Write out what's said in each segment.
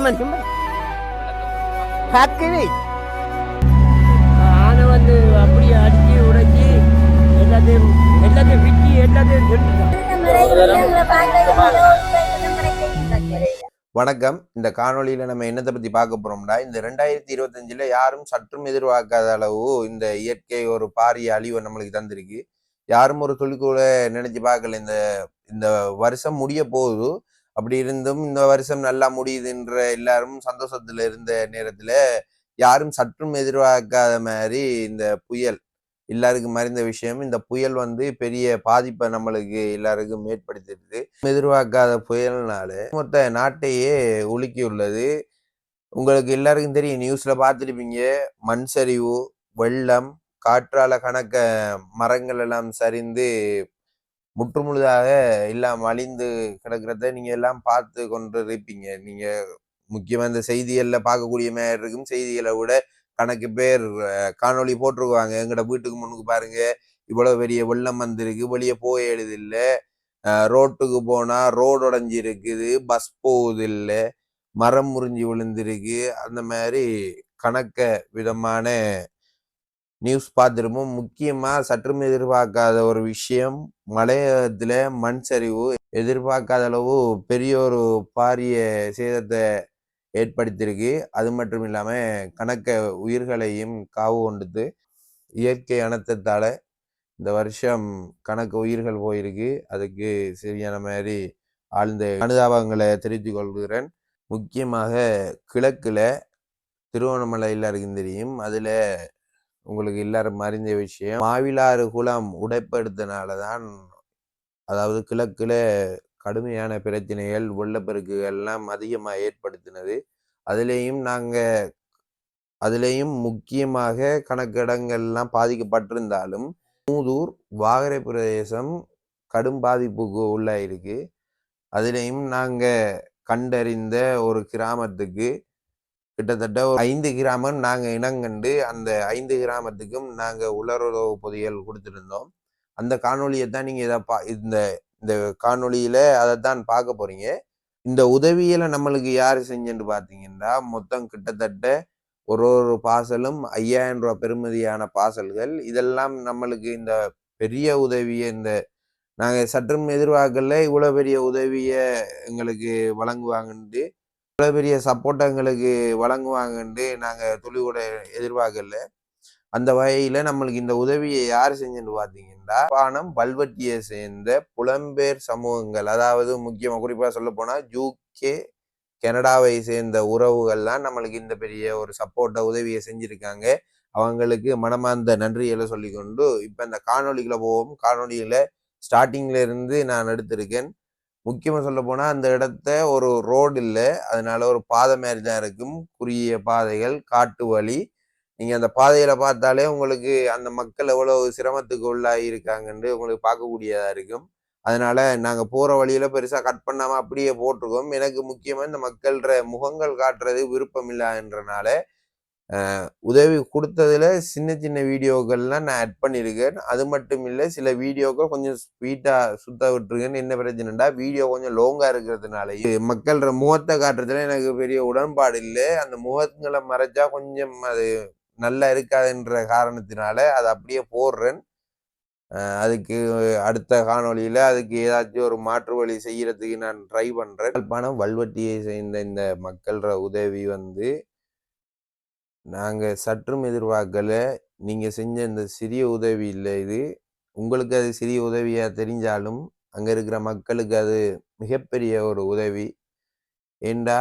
பார்க்கவே ஆனை வந்து அப்படியே அடிச்சு உடைச்சி எல்லாத்தையும் விற்கி எல்லாத்தையும் வணக்கம். இந்த காணொலியில நம்ம என்னத்தை பத்தி பார்க்க போறோம்னா, இந்த 2025ல யாரும் சற்றும் எதிர்பார்க்காத அளவு இந்த இயற்கை ஒரு பாரிய அழிவை நம்மளுக்கு தந்திருக்கு. யாரும் ஒரு துளி கூட நினைச்சு பார்க்கல. இந்த இந்த வருஷம் முடிய போகுது. அப்படி இருந்தும் இந்த வருஷம் நல்லா முடியுதுன்ற எல்லாரும் சந்தோஷத்துல இருந்த நேரத்துல யாரும் சற்றும் எதிர்பார்க்காத மாதிரி இந்த புயல் எல்லாருக்கும் மறைந்த விஷயம். இந்த புயல் வந்து பெரிய பாதிப்பை நம்மளுக்கு எல்லாருக்கும் ஏற்படுத்திடுது. எதிர்பார்க்காத புயல்னால மொத்த நாட்டையே உலுக்கி உள்ளது. உங்களுக்கு எல்லாருக்கும் தெரியும், நியூஸ்ல பார்த்துருப்பீங்க, மண் சரிவு, வெள்ளம், காற்றால கணக்க மரங்கள் எல்லாம் சரிந்து முற்றுமுழுதாக எல்லாம் அழிந்து கிடக்கிறத நீங்க எல்லாம் பார்த்து கொண்டு இருப்பீங்க. நீங்க முக்கியமா இந்த செய்திகள்ல பார்க்கக்கூடிய மாதிரி இருக்கும். செய்திகளை விட கணக்கு பேர் காணொளி போட்டிருக்குவாங்க. எங்கட வீட்டுக்கு முன்னுக்கு பாருங்க, இவ்வளவு பெரிய வெள்ளம் வந்திருக்கு, வெளியே போய் எழுது இல்லை, ரோட்டுக்கு போனா ரோடு உடஞ்சி இருக்குது, பஸ் போகுது இல்லை, மரம் முறிஞ்சி விழுந்திருக்கு, அந்த மாதிரி கணக்க விதமான நியூஸ் பார்த்துருப்போம். முக்கியமா சற்றும் எதிர்பார்க்காத ஒரு விஷயம், மலையகத்துல மண் சரிவு எதிர்பார்க்காத அளவு பெரிய ஒரு பாரிய சேதத்தை ஏற்படுத்தியிருக்கு. அது மட்டும் இல்லாம கணக்க உயிர்களையும் காவு கொண்டுது. இயற்கை அனர்த்தத்தால இந்த வருஷம் கணக்கு உயிர்கள் போயிருக்கு. அதுக்கு சரியான மாதிரி ஆழ்ந்த அனுதாபங்களை தெரிவித்துக் கொள்கிறேன். முக்கியமாக கிழக்குல திருவண்ணாமலை எல்லாருக்கும் தெரியும். அதுல உங்களுக்கு எல்லாரும் அறிந்த விஷயம், மாவிலாறு குளம் உடைப்படுத்தினாலதான், அதாவது கிழக்குல கடுமையான பிரச்சனைகள், வெள்ளப்பெருக்குகள் எல்லாம் அதிகமாக ஏற்படுத்தினது. அதுலேயும் முக்கியமாக கணக்கிடங்கள்லாம் பாதிக்கப்பட்டிருந்தாலும் மூதூர் வாகரை பிரதேசம் கடும் பாதிப்புக்கு உள்ளாயிருக்கு. அதுலேயும் நாங்க கண்டறிந்த ஒரு கிராமத்துக்கு கிட்டத்தட்ட ஒரு 5 கிராமம் நாங்க இனங்கண்டு அந்த 5 கிராமத்துக்கும் நாங்க உலருறவு பொதிகள் கொடுத்துருந்தோம். அந்த காணொலியை தான் நீங்க இந்த இந்த காணொலியில அதைத்தான் பார்க்க போறீங்க. இந்த உதவியில நம்மளுக்கு யாரு செஞ்சுன்னு பார்த்தீங்கன்னா, மொத்தம் கிட்டத்தட்ட ஒரு பார்சலும் 5000 ரூபாய் பெறுமதியான பார்சல்கள். இதெல்லாம் நம்மளுக்கு இந்த பெரிய உதவியை நாங்க சற்றும் எதிர்பார்க்கல இவ்வளவு பெரிய உதவியை எங்களுக்கு வழங்குவாங்கன்ட்டு, இவ்வளவு பெரிய சப்போர்ட் எங்களுக்கு வழங்குவாங்கன்ட்டு நாங்க துளி கூட எதிர்பார்க்கல. அந்த வகையில நம்மளுக்கு இந்த உதவியை யார் செஞ்சுன்னு பார்த்தீங்கன்னா, பானம் வல்வெட்டியை சேர்ந்த புலம்பெயர் சமூகங்கள், அதாவது முக்கியமா குறிப்பா சொல்ல போனா UK கனடாவை சேர்ந்த உறவுகள்லாம் நம்மளுக்கு இந்த பெரிய ஒரு சப்போர்ட்டை உதவியை செஞ்சிருக்காங்க. அவங்களுக்கு மனமார்ந்த நன்றிகளை சொல்லிக்கொண்டு இப்ப இந்த காணொலிக்குள்ள போவோம். காணொலியில ஸ்டார்டிங்ல இருந்து நான் எடுத்திருக்கேன். முக்கியமா சொல்ல போனா அந்த இடத்த ஒரு ரோடு இல்லை, அதனால ஒரு பாதை மாதிரி தான் இருக்கும். குறுகிய பாதைகள், காட்டு வழி. நீங்க அந்த பாதையில பார்த்தாலே உங்களுக்கு அந்த மக்கள் எவ்வளவு சிரமத்துக்கு உள்ளாகி இருக்காங்கன்னு உங்களுக்கு பார்க்கக்கூடியதா இருக்கும். அதனால நாங்க போற வழியில பெருசா கட் பண்ணாம அப்படியே போட்டிருக்கோம். எனக்கு முக்கியமா இந்த மக்கள்ற முகங்கள் காட்டுறது விருப்பம் இல்லைன்றனால உதவி கொடுத்ததுல சின்ன சின்ன வீடியோக்கள்லாம் நான் ஆட் பண்ணியிருக்கேன். அது மட்டும் இல்லை, சில வீடியோக்கள் கொஞ்சம் ஸ்வீட்டா சுத்த விட்டுருக்கேன்னு. என்ன பிரச்சனைடா, வீடியோ கொஞ்சம் லோங்கா இருக்கிறதுனால மக்கள்ற முகத்தை காட்டுறதுல எனக்கு பெரிய உடன்பாடு இல்லை. அந்த முகங்களை மறைச்சா கொஞ்சம் அது நல்லா இருக்காதுன்ற காரணத்தினால அதை அப்படியே போடுறேன். அதுக்கு அடுத்த காணொலியில அதுக்கு ஏதாச்சும் ஒரு மாற்று வழி செய்யறதுக்கு நான் ட்ரை பண்றேன். பணம் வல்வெட்டியை சேர்ந்த இந்த மக்கள்ற உதவி நாங்க சற்றும் எதிர்பார்க்கல. நீங்க செஞ்ச இந்த சிறிய உதவி இல்லை இது. உங்களுக்கு அது சிறிய உதவியா தெரிஞ்சாலும் அங்க இருக்கிற மக்களுக்கு அது மிகப்பெரிய ஒரு உதவி. ஏண்டா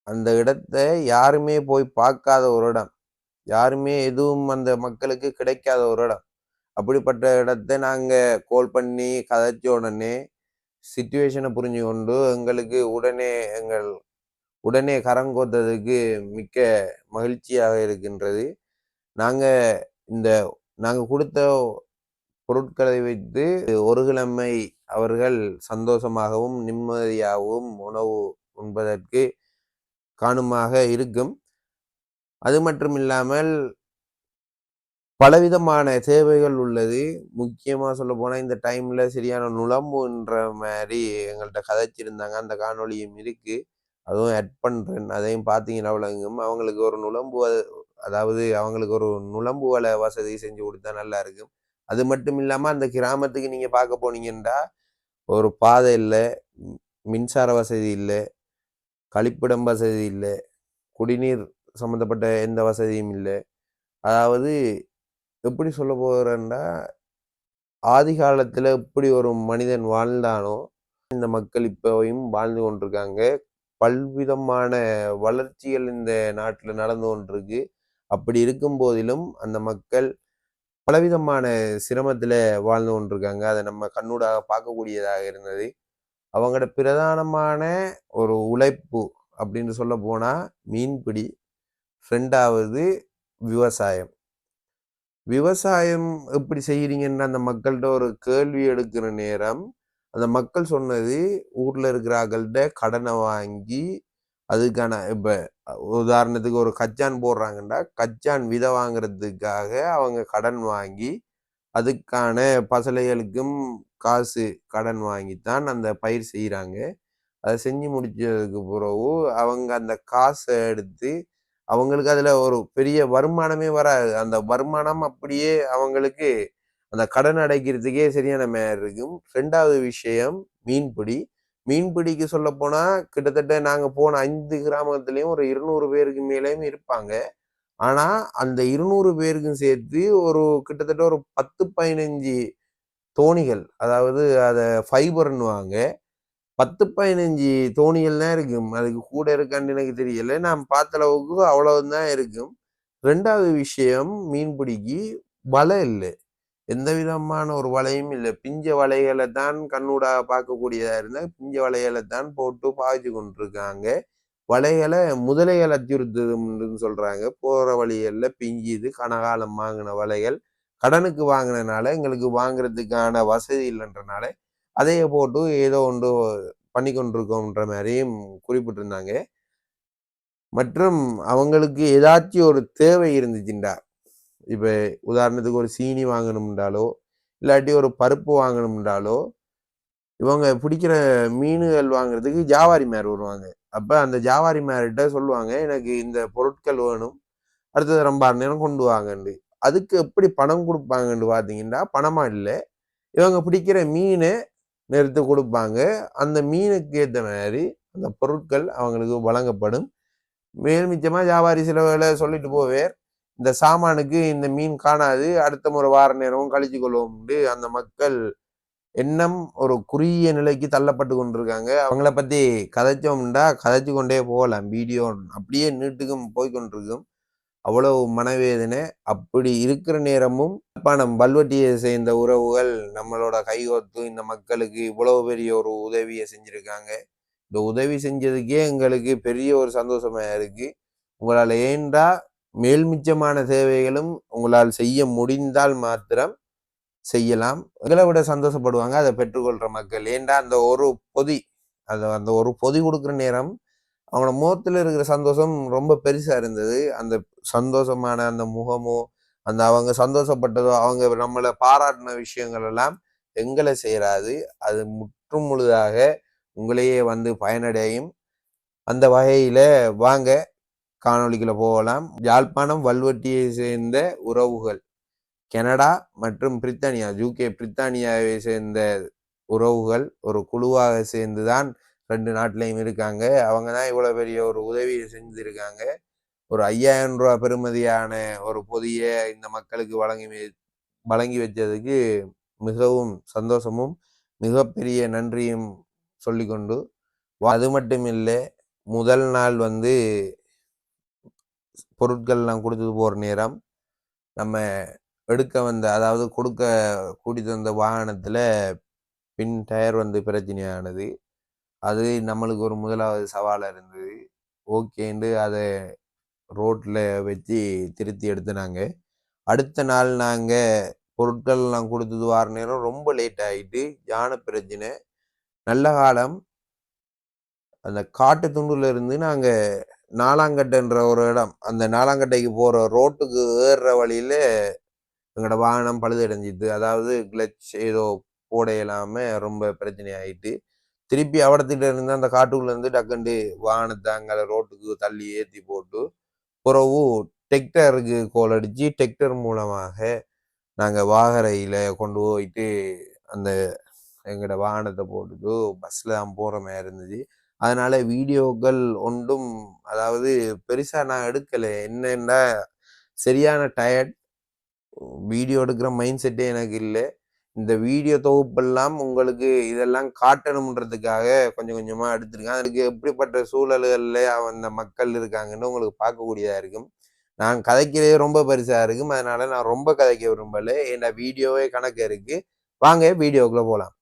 அந்த இடத்த யாருமே போய் பார்க்காத ஒரு இடம், யாருமே எதுவும் அந்த மக்களுக்கு கிடைக்காத ஒரு இடம். அப்படிப்பட்ட இடத்த நாங்க கால் பண்ணி கதைச்ச உடனே சிச்சுவேஷனை புரிஞ்சு கொண்டு எங்களுக்கு உடனே கரங்கோத்ததுக்கு மிக்க மகிழ்ச்சியாக இருக்கின்றது. நாங்க கொடுத்த பொருட்களை வைத்து ஒரு கிழமை அவர்கள் சந்தோஷமாகவும் நிம்மதியாகவும் உணவு உண்பதற்கு காணுமாக இருக்கும். அது மட்டும் இல்லாமல் பலவிதமான தேவைகள் உள்ளது. முக்கியமா சொல்ல போனா இந்த டைம்ல சரியான நுழம்புன்ற மாதிரி எங்கள்கிட்ட கதைச்சிருந்தாங்க. அந்த காணொலியும் இருக்கு. அதுவும் ஆட் பண்றேன். அதையும் பார்த்தீங்கன்னா விளங்கும். அவங்களுக்கு ஒரு அதாவது அவங்களுக்கு ஒரு நுழம்பு வலை வசதி செஞ்சு குடுத்தா நல்லா இருக்கும். அது மட்டும் இல்லாம அந்த கிராமத்துக்கு நீங்க பார்க்க போனீங்கன்னா, ஒரு பாதை இல்ல, மின்சார வசதி இல்ல, கழிப்பிடம் வசதி இல்ல, குடிநீர் சம்மந்தப்பட்ட எந்த வசதியும் இல்ல. அதாவது எப்படி சொல்ல போறேன்னா, ஆதி காலத்துல எப்படி ஒரு மனிதன் வாழ்ந்தானோ, இந்த மக்கள் இப்பவும் வாழ்ந்து கொண்டிருக்காங்க. பல்விதமான வளர்ச்சிகள் இந்த நாட்டுல நடந்து கொண்டிருக்கு. அப்படி இருக்கும் போதிலும், அந்த மக்கள் பலவிதமான சிரமத்தில வாழ்ந்து கொண்டிருக்காங்க. அத நம்ம கண்ணூடாக பார்க்கக்கூடியதாக இருந்தது. அவங்களோட பிரதானமான ஒரு உழைப்பு அப்படின்னு சொல்லப்போனா, மீன்பிடி. 2வது விவசாயம். விவசாயம் எப்படி செய்றீங்கன்னு அந்த மக்கள்ட்ட ஒரு கேள்வி எடுக்கிற நேரம், அந்த மக்கள் சொன்னது ஊர்ல இருக்கிற ஆக்கள்ட்ட கடன வாங்கி, அதுக்கான இப்ப உதாரணத்துக்கு ஒரு கச்சான் போடுறாங்கன்னா, கச்சான் விதை வாங்குறதுக்காக அவங்க கடன் வாங்கி, அதுக்கான பசலைகளுக்கும் காசு கடன் வாங்கித்தான் அந்த பயிர் செய்றாங்க. அத செஞ்சு முடிச்சதுக்கு பிறகு, அவங்க அந்த காச எடுத்து அவங்களுக்கு அதுல ஒரு பெரிய வருமானமே வராது. அந்த வருமானம் அப்படியே அவங்களுக்கு அந்த கடன் அடைக்கிறதுக்கே சரியான மேரி இருக்கும். 2வது விஷயம் மீன்பிடி. மீன்பிடிக்கு சொல்லப்போனா, கிட்டத்தட்ட நாங்க போன 5 கிராமத்திலயும் ஒரு 200 பேருக்கு மேலயும் இருப்பாங்க. ஆனா, அந்த 200 பேருக்கும் சேர்த்து ஒரு கிட்டத்தட்ட ஒரு 10, 15 தோணிகள். அதாவது அத ஃபைபர்ன்னுவாங்க. 10, 15 தோணிகள் தான் இருக்கும். அதுக்கு கூட இருக்கான்னு எனக்கு தெரியல. நான் பார்த்த அளவுக்கு அவ்வளவு தான் இருக்கும். 2வது விஷயம் மீன்பிடிக்கு வலை இல்ல. எந்த விதமான ஒரு வலையும் இல்ல. பிஞ்ச வலைகள தான் கண்ணூடாக பார்க்கக்கூடியதா இருந்தா, பிஞ்ச வலைகள தான் போட்டு பாவிச்சு கொண்டிருக்காங்க. வலைகள முதலைகள் அச்சுறுத்துதுன்னு சொல்றாங்க. போற வழிகள்ல பிஞ்சுது. கனகாலம் வாங்குன வலைகள். கடனுக்கு வாங்குனனால, எங்களுக்கு வாங்குறதுக்கான வசதி இல்லன்றனால, அதைய போட்டு ஏதோ ஒன்று பண்ணி கொண்டிருக்கோம்ன்ற மாரியும் குறிப்பிட்டிருந்தாங்க. மற்றும் அவங்களுக்கு ஏதாச்சும் ஒரு தேவை இருந்துச்சுண்டா, இப்ப உதாரணத்துக்கு ஒரு சீனி வாங்கணும்ன்றாலோ, இல்லாட்டி ஒரு பருப்பு வாங்கணும்ன்றாலோ, இவங்க பிடிக்கிற மீனுகள் வாங்குறதுக்கு வியாபாரிமார் வருவாங்க. அப்ப அந்த வியாபாரிமார்ட்ட சொல்லுவாங்க, "எனக்கு இந்த பொருட்கள் வேணும். அடுத்த தரம் நேரம் கொண்டு வாங்கண்டு." அதுக்கு எப்படி பணம் குடுப்பாங்கன்னு பார்த்தீங்கன்னா, பணமா இல்ல. இவங்க பிடிக்கிற மீன எடுத்து குடுப்பாங்க. அந்த மீனுக்கு ஏத்த மாரி அந்த பொருட்கள் அவங்களுக்கு வழங்கப்படும். மேல் மிச்சமா வியாபாரி சில வேளை சொல்லிட்டு போவார். இந்த சாமானுக்கு இந்த மீன் காணாது. அடுத்த முறை வார நேரம் கழிச்சு கொள்வோம்ண்டு அந்த மக்கள் எண்ணம் ஒரு குறுகிய நிலைக்கு தள்ளப்பட்டு கொண்டிருக்காங்க. அவங்கள பத்தி கதைச்சோம்டா, கதைச்சு கொண்டே போகலாம். வீடியோ அப்படியே நீட்டுக்கும் போய் கொண்டிருக்கும். அவ்வளவு மனவேதனை. அப்படி இருக்கிற நேரமும் யாழ்ப்பாணம் வல்வெட்டியை சேர்ந்த உறவுகள் நம்மளோட கைகோர்த்து இந்த மக்களுக்கு இவ்வளவு பெரிய ஒரு உதவிய செஞ்சிருக்காங்க. இந்த உதவி செஞ்சதுக்கே எங்களுக்கு பெரிய ஒரு சந்தோஷமா இருக்கு. உங்களால ஏண்டா மேல் மிச்சமான தேவைகளும் உங்களால் செய்ய முடிந்தால் மாத்திரம் செய்யலாம். எங்களை விட சந்தோஷப்படுவாங்க அதை பெற்றுக்கொள்ற மக்கள். ஏண்டா அந்த ஒரு பொதி அந்த ஒரு பொதி கொடுக்குற நேரம் அவங்களோட முகத்துல இருக்கிற சந்தோஷம் ரொம்ப பெருசா இருந்தது. அந்த சந்தோஷமான அந்த முகமோ, அந்த அவங்க சந்தோஷப்பட்டதோ, அவங்க நம்மள பாராட்டின விஷயங்கள் எல்லாம் எங்கள சேராது. அது முற்றும் முழுதாக உங்களையே வந்து பயனடையும். அந்த வகையில வாங்க காணொளிக்குள்ள போகலாம். யாழ்ப்பாணம் வல்வெட்டியை சேர்ந்த உறவுகள் கனடா மற்றும் பிரித்தானியா, UK பிரித்தானியாவை சேர்ந்த உறவுகள் ஒரு குழுவாக சேர்ந்துதான் 2 நாட்டிலையும் இருக்காங்க. அவங்க தான் இவ்வளவு பெரிய ஒரு உதவியை செஞ்சிருக்காங்க. ஒரு ரூ. 5,000 பெறுமதியான ஒரு பொதிய இந்த மக்களுக்கு வழங்கி வச்சதுக்கு மிகவும் சந்தோஷமும், மிகப்பெரிய நன்றியும் சொல்லிக்கொண்டு, அது மட்டும் இல்ல, முதல் நாள் வந்து பொருட்கள்லாம் குடுத்துட்டு போற நேரம், நம்ம எடுக்க வந்த அதாவது கூட்டிட்டு வந்த வாகனத்துல பின் டயர் வந்து பிரச்சனையானது. அது நம்மளுக்கு ஒரு முதலாவது சவாலா இருந்தது. ஓகேண்டு அத ரோட்ல வச்சு திருத்தி எடுத்துனாங்க. அடுத்த நாள் நாங்க பொருட்கள்லாம் குடுத்துட்டு வார நேரம் ரொம்ப லேட் ஆயிட்டு. யான பிரச்சனை. நல்ல காலம் அந்த காட்டு துண்டுல இருந்து நாங்க நாலாங்கட்டைன்ற ஒரு இடம். அந்த நாலாங்கட்டைக்கு போற ரோட்டுக்கு ஏறுற வழியில எங்களோட வாகனம் பழுதடைஞ்சிட்டு. அதாவது கிளட்ச் ஏதோ போட இயலாம ரொம்ப பிரச்சனை ஆயிட்டு. திருப்பி அவடத்திட்ட இருந்து அந்த காட்டுக்குள்ள இருந்து டக்குண்டு வாகனத்தை அங்கே ரோட்டுக்கு தள்ளி ஏற்றி போட்டு பிறகு டெக்டருக்கு கோல் அடிச்சு டெக்டர் மூலமாக நாங்கள் வாகரையில் கொண்டு போயிட்டு அந்த எங்களோட வாகனத்தை போட்டுட்டு பஸ்ஸில் தான் போகிற மாதிரி இருந்துச்சு. அதனால வீடியோக்கள் ஒன்றும் அதாவது பெருசாக நான் எடுக்கலை. என்னென்னா சரியான டயர்ட், வீடியோ எடுக்கிற மைண்ட் செட்டே எனக்கு இல்லை. இந்த வீடியோ தொகுப்பெல்லாம் உங்களுக்கு இதெல்லாம் காட்டணுன்றதுக்காக கொஞ்சம் கொஞ்சமாக எடுத்திருக்கேன். அதுக்கு எப்படிப்பட்ட சூழல்களில் அந்த மக்கள் இருக்காங்கன்னு உங்களுக்கு பார்க்கக்கூடியதாக இருக்கும். நான் கதைக்கிறதே ரொம்ப பெருசாக இருக்கும், அதனால நான் ரொம்ப கதைக்க விரும்பலை. என்னோட வீடியோவே கணக்கு இருக்குது. வாங்க வீடியோக்குள்ளே போகலாம்.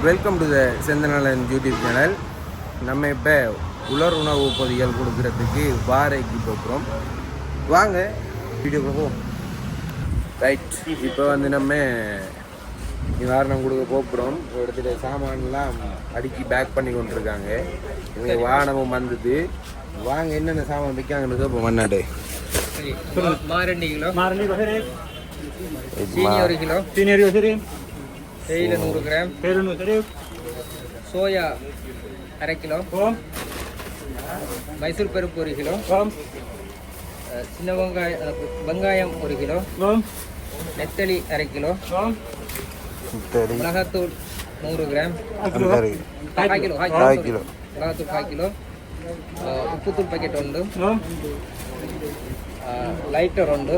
Welcome to the Senthanalan YouTube channel. நம்ம இப்போ உலர் உணவு பொதிகள் கொடுக்கறதுக்கு வாரைக்கு போகிறோம். வாங்க வீடியோக்குள்ள போவோம். ரைட், இப்போ நம்ம நிவாரணம் கொடுக்க போகிறோம். ஒரு இடத்துல சாமான்லாம் அடுக்கி பேக் பண்ணி கொண்டிருக்காங்க. இவங்க வாகனமும் வந்தது. வாங்க என்னென்ன சாமான் வைக்காங்கன்னு இப்போ மண்ணாடு. மாரண்டி கிலோ, சீனி 1 கிலோ, தேயிலை 100 கிராம், சோயா 1/2 கிலோ, மைசூர் பருப்பு 1 கிலோ, சின்ன வெங்காயம் 1 கிலோ, நெத்தலி 1/2 கிலோ, மிளகாத்தூள் 100 கிராம், 1/2 கிலோ மிளகாத்தூள் 1/2 கிலோ, உப்புத்தூள் பாக்கெட் 1, லைட்டர் 1,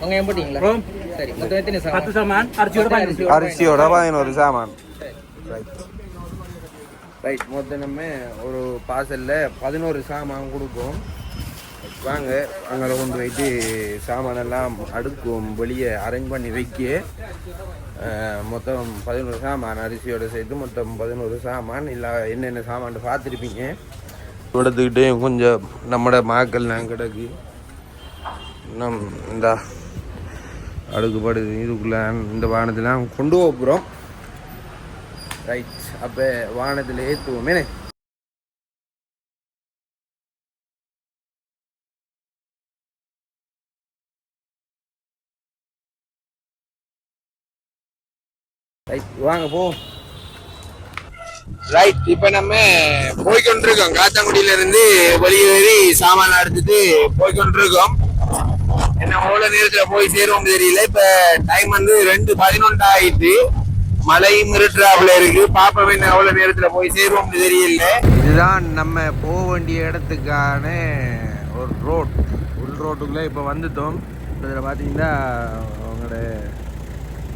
வெங்காயம் போட்டீங்களா? சரி, மொத்தம் எத்தனை சாமான்? அரிசியோட 11 சாமான். ரைட், மொத்தம் நம்ம ஒரு பார்சலில் 11 சாமான் கொடுப்போம். வாங்க அங்கே கொண்டு போயிட்டு சாமானெல்லாம் அடுக்கும், வெளியே அரேஞ்ச் பண்ணி வைக்க. மொத்தம் 11 சாமான் அரிசியோட சேர்த்து மொத்தம் 11 சாமான். இல்லை என்னென்ன சாமான் பார்த்துருப்பீங்க. எடுத்துக்கிட்டே கொஞ்சம் நம்மட மாக்கள் நான் கிடக்கு இந்த அடுக்குப்படுது. இதுக்குள்ள இந்த வாகனத்தெல்லாம் கொண்டு போகிறோம். ரைட், அப்போ வாகனத்தில் ஏற்றுவோமே. ரைட், வாங்க போ. ரைட், இப்போ நம்ம போய்கொண்டிருக்கோம். காத்தாங்குடியிலேருந்து வெளியேறி சாமான் எடுத்துட்டு போய்கொண்டிருக்கோம். என்ன அவ்வளோ நேரத்தில் போய் சேருவோம் தெரியல. இப்போ டைம் 2:11 ஆயிட்டு. மழையும் இருட்டுறாப்புல இருக்கு. பாப்பா என்ன அவ்வளோ நேரத்தில் போய் சேருவோம் தெரியல. இதுதான் நம்ம போக வேண்டிய இடத்துக்கான ஒரு ரோட். உள் ரோட்டுக்குள்ளே இப்போ வந்துட்டோம். இதில் பார்த்தீங்கன்னா அவங்களோட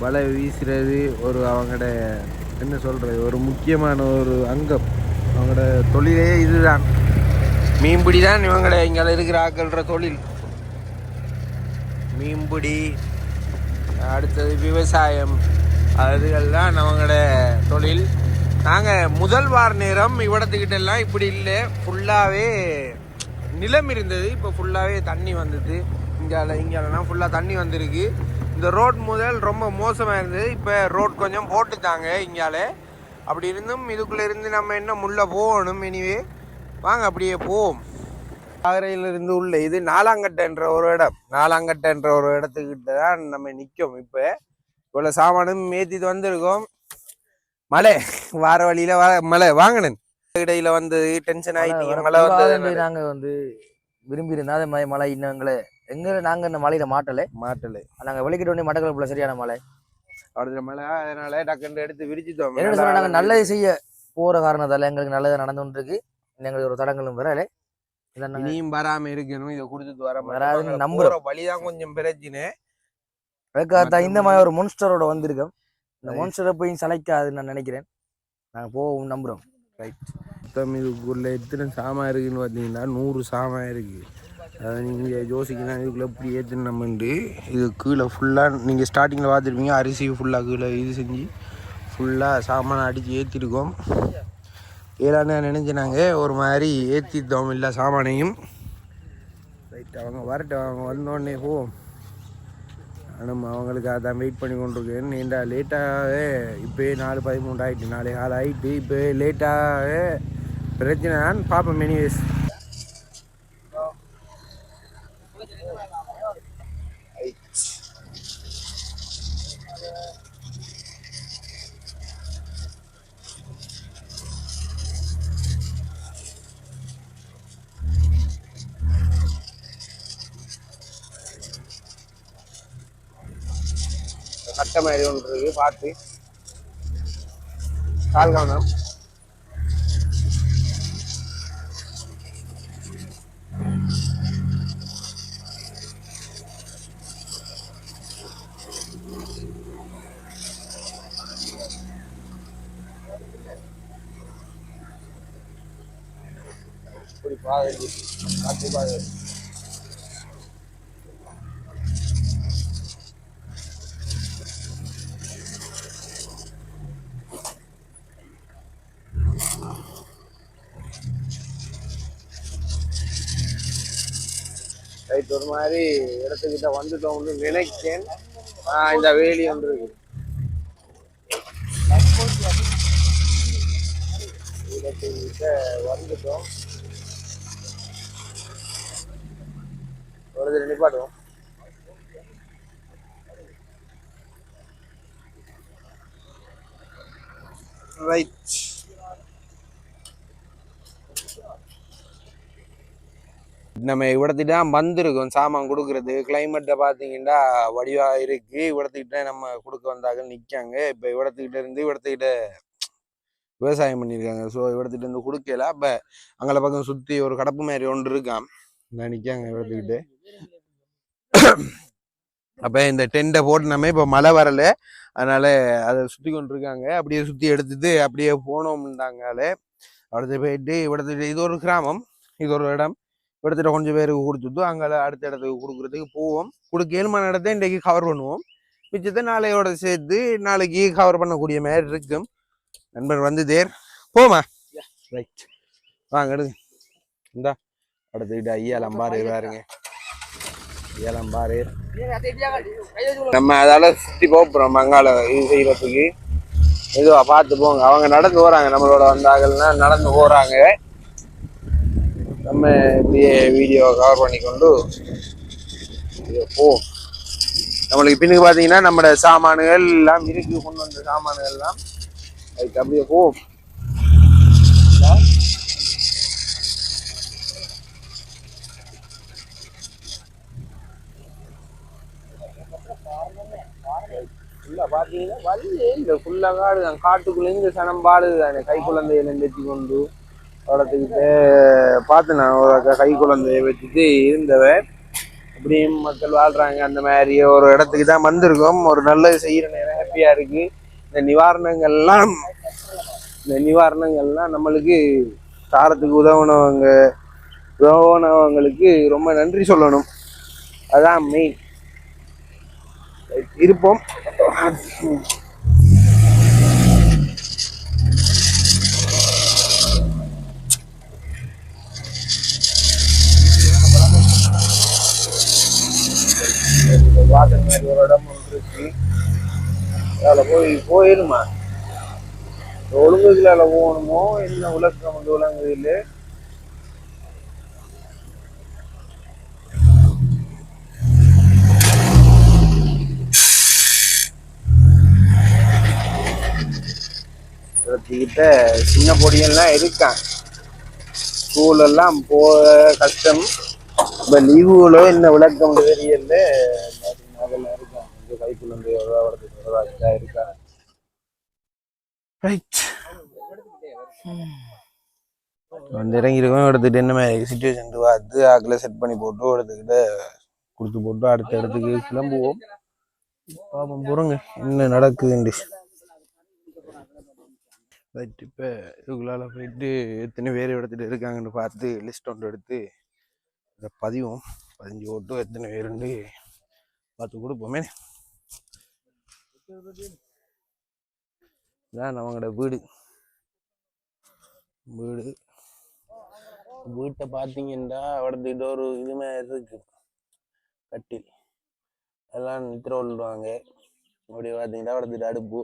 வலை வீசுறது ஒரு அவங்களோட என்ன சொல்கிறது ஒரு முக்கியமான ஒரு அங்கம். அவங்களோட தொழிலே இதுதான், மீன்பிடி தான். இவங்களோட இங்கே இருக்கிற ஆக்கள்ற தொழில் மீன்பிடி, அடுத்தது விவசாயம், அதுகள் தான் அவங்களோட தொழில். நாங்கள் முதல் வார நேரம் இவ்விடத்துக்கிட்டெல்லாம் இப்படி இல்லை, ஃபுல்லாகவே நிலம் இருந்தது. இப்போ ஃபுல்லாகவே தண்ணி வந்தது. இங்கெல்லாம் ஃபுல்லாக தண்ணி வந்திருக்கு. இந்த ரோட் முதல் ரொம்ப மோசமாக இருந்தது. இப்போ ரோட் கொஞ்சம் போட்டுட்டாங்க இங்கால. அப்படி இருந்தும் இதுக்குள்ளே இருந்து நம்ம என்ன முள்ள போகணும். எனிவே வாங்க அப்படியே போவோம். ஆகரையிலிருந்து உள்ள இது நாலாங்கட்டைன்ற ஒரு இடம். நாலாங்கட்டைன்ற ஒரு இடத்துக்கிட்ட தான் நம்ம நிற்கும். இப்போ இவ்வளோ சாமானும் ஏற்றிட்டு வந்திருக்கோம். மழை வார வழியில் மழை வாங்கினேன். இடையில வந்து டென்ஷன் ஆகிட்டீங்க. மழை வந்து நாங்கள் விரும்பி இருந்தால் அதே மாதிரி மழை இன்னங்களை நாங்கள் இந்த மழையில மாட்டலை நாங்கள் வெளிக்கிட்ட உடனே மட்டக்களப்புல சரியான மழை அடுத்த மழை. அதனால டக்குன்னு எடுத்து விரிச்சிட்டோம். என்ன சொன்னால் நாங்கள் நல்லது செய்ய போகிற காரணத்தால் எங்களுக்கு நல்லது நடந்துட்டு இருக்கு. எங்களுக்கு ஒரு தடங்களும் வரல. இனியும் வராம இருக்கணும். இதை கொடுத்துட்டு வராதுன்னு நம்புற வழிதான் கொஞ்சம் பிரச்சனை. அதுக்காகத்தான் இந்த மாதிரி ஒரு மோன்ஸ்டரோட வந்திருக்கோம். இந்த மோன்ஸ்டரை போய் சளைக்காதுன்னு நான் நினைக்கிறேன். நாங்கள் போவோம் நம்புகிறோம். ரைட், மொத்தம் இதுக்குள்ள எத்தனை சாமான் இருக்குன்னு பார்த்தீங்கன்னா 100 சாமான் இருக்குது. அதை நீங்கள் யோசிக்கலாம் இதுக்குள்ளே எப்படி ஏற்றுன்னு நம்மண்டு. இது கீழே ஃபுல்லாக நீங்கள் ஸ்டார்டிங்கில் பார்த்துருப்பீங்க. அரிசி ஃபுல்லாக கீழே இது செஞ்சு ஃபுல்லாக சாமானை அடித்து ஏற்றிருக்கோம். ஏழான்னு நினைச்சினாங்க ஒரு மாதிரி ஏற்றிட்டோம் இல்லை சாமானையும். ரைட், அவங்க வரட்டும். அவங்க வந்தோடனே போவோம். ஆனால் அவங்களுக்கு அதான் வெயிட் பண்ணி கொண்டிருக்கேன். நீண்டா லேட்டாகவே இப்போயே 4:13 ஆகிட்டு, 4:15 ஆகிட்டு. இப்போ லேட்டாக பிரச்சனை தான். பார்ப்போம். மெனிவேஸ் கட்டை மாதிரி ஒன்று இருக்கு, பார்த்து கால் கவனம். இப்படி பாதி பார்த்து பாதி. ரைட், ஒரு மாதிரி இடத்துக்கிட்ட வந்துட்டோம்னு நினைச்சேன். இந்த வேலி ஒன்று இருக்கு. இடத்துக்கிட்ட வந்துட்டோம். ஒரு நிப்பாட்டுவோம். ரைட், நம்ம இவ்வளத்துட்டு தான் வந்திருக்கோம் சாமான் கொடுக்கறது. கிளைமேட்டை பார்த்தீங்கன்னா வடிவாக இருக்கு. இவ்வளத்துக்கிட்ட நம்ம கொடுக்க வந்தாங்க நிற்காங்க. இப்போ இவ்வளத்துக்கிட்ட இருந்து இவ்வளத்துக்கிட்ட விவசாயம் பண்ணியிருக்காங்க. ஸோ இவ்வளத்துக்கிட்ட இருந்து கொடுக்கல. அப்போ அங்கே பக்கம் சுற்றி ஒரு கடப்பு மாதிரி ஒன்று இருக்கான், நான் நிற்காங்க இவ்வளத்துக்கிட்டு. அப்போ இந்த டென்ட்டை போட்டு நம்ம இப்போ மழை வரலை, அதனால அதை சுற்றி கொண்டு இருக்காங்க. அப்படியே சுற்றி எடுத்துட்டு அப்படியே போனோம்னாங்களே. அடுத்து போயிட்டு இவ்வளத்துட்டு இது ஒரு கிராமம், இது ஒரு இடம். இடத்துல கொஞ்சம் பேருக்கு கொடுத்துட்டு அங்கே அடுத்த இடத்துக்கு கொடுக்குறதுக்கு போவோம். கொடுக்க 7 மணி இடத்த இன்றைக்கு கவர் பண்ணுவோம். மிச்சத்தை நாளையோட சேர்த்து நாளைக்கு கவர் பண்ணக்கூடிய மாதிரி இருக்கும். நண்பர் வந்து தேர் போமா. ரைட், வாங்க எடுங்க. இந்தா அடுத்துக்கிட்ட ஐயாலாம் பாரு பாருங்க, ஐயாலாம் பாரு. நம்ம அதால சுற்றி போகிறோம் மங்கால இது செய்யறதுக்கு. இதுவா பார்த்து போங்க. அவங்க நடந்து போகிறாங்க, நம்மளோட வந்தாங்கன்னா நடந்து போகிறாங்க. நம்ம இப்படியே வீடியோ கவர் பண்ணிக்கொண்டு போ. நம்மளுக்கு பின்னுக்கு பார்த்தீங்கன்னா நம்மளோட சாமான்கள் எல்லாம் இருக்கு, கொண்டு வந்த சாமான்கள் எல்லாம். அதுக்கு அப்படியே போ. இல்லை பார்த்தீங்கன்னா வழியே இல்லை, ஃபுல்லாக காடு தான். காட்டுக்குள்ளே இந்த சனம் பாடுது தானே. கை குழந்தையில வச்சு கொண்டு வளர்த்துக்கிட்டு பார்த்து நான் ஒரு கை குழந்தைய வச்சுட்டு இருந்தவன். அப்படியும் மக்கள் வாழ்றாங்க. அந்த மாதிரி ஒரு இடத்துக்கு தான் வந்திருக்கோம். ஒரு நல்லது செய்கிற நேரம் ஹாப்பியாக இருக்கு. இந்த நிவாரணங்கள்லாம் நம்மளுக்கு தாரத்துக்கு உதவுனவங்களுக்கு ரொம்ப நன்றி சொல்லணும். அதான் மெயின். இருப்போம். வாட்டர் மாதிரி ஒரு இடம் ஒன்று இருக்கு, அதில் போயிருமா ஒழுங்குல போகணுமோ என்ன உலகம் வந்து உலங்குதில்ல. கிட்ட சின்ன பொடியெல்லாம் இருக்கான். ஸ்கூல் எல்லாம் போக கஷ்டம். இப்போ லீவுகளோ என்ன விளக்கம் தெரியல. அதெல்லாம் இருக்கான், கைக்குள்ள இருக்கா. ரைட், வந்து இறங்கிருக்கோம். எடுத்துட்டு என்ன மாதிரி சுச்சுவேஷன் பார்த்து ஆக்கில் செட் பண்ணி போட்டு எடுத்துக்கிட்ட கொடுத்து போட்டு அடுத்த இடத்துக்கு கிளம்புவோம். பாப்போம் பொறுங்க என்ன நடக்குதுண்டு. ரைட், இப்போ இதுக்குள்ளால போயிட்டு எத்தனை பேர் எடுத்துகிட்டு இருக்காங்கன்னு பார்த்து லிஸ்ட் ஒன்று எடுத்து இதை பதிஞ்சு போட்டு எத்தனை பேருண்டு பார்த்து கொடுப்போமே. இதான் அவங்களோட வீட்டை பார்த்தீங்கன்னா அவடத்துக்கிட்ட ஒரு இது மாதிரி இருக்கு, கட்டில் எல்லாம் நித்திர விழுவாங்க. அப்படி பார்த்தீங்கன்னா அவடத்துக்கிட்ட அடுப்பு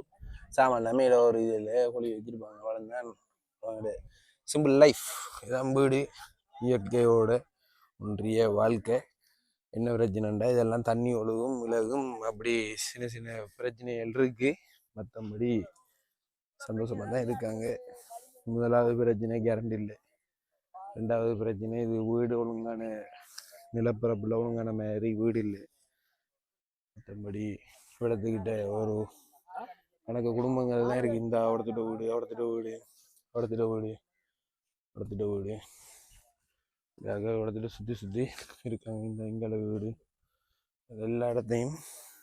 சாமான் மேல ஒரு இதில் கொழி வச்சிருப்பாங்க. வளர்ந்தான் அவங்களோட சிம்பிள் லைஃப். இதான் வீடு, இயற்கையோட ஒன்றிய வாழ்க்கை. என்ன பிரச்சனைண்டா இதெல்லாம் தண்ணி ஒழுகும் விலகும், அப்படி சின்ன சின்ன பிரச்சனைகள் இருக்கு. மற்றபடி சந்தோஷமாக தான் இருக்காங்க. முதலாவது பிரச்சனை கேரண்டி இல்லை. 2வது பிரச்சனை இது வீடு ஒழுங்கான நிலப்பரப்பில் ஒழுங்கான மாதிரி வீடு இல்லை. மற்றபடி இடத்துக்கிட்ட ஒரு கணக்கு குடும்பங்கள் தான் இருக்குது. இந்த ஒருத்திட்ட வீடு ஒருத்திட்ட வீடு ஒருத்திட்ட வீடு ஒருத்திட்ட வீடு இடத்துல சுற்றி இருக்காங்க. இந்த இங்கால வீடு எல்லா இடத்தையும்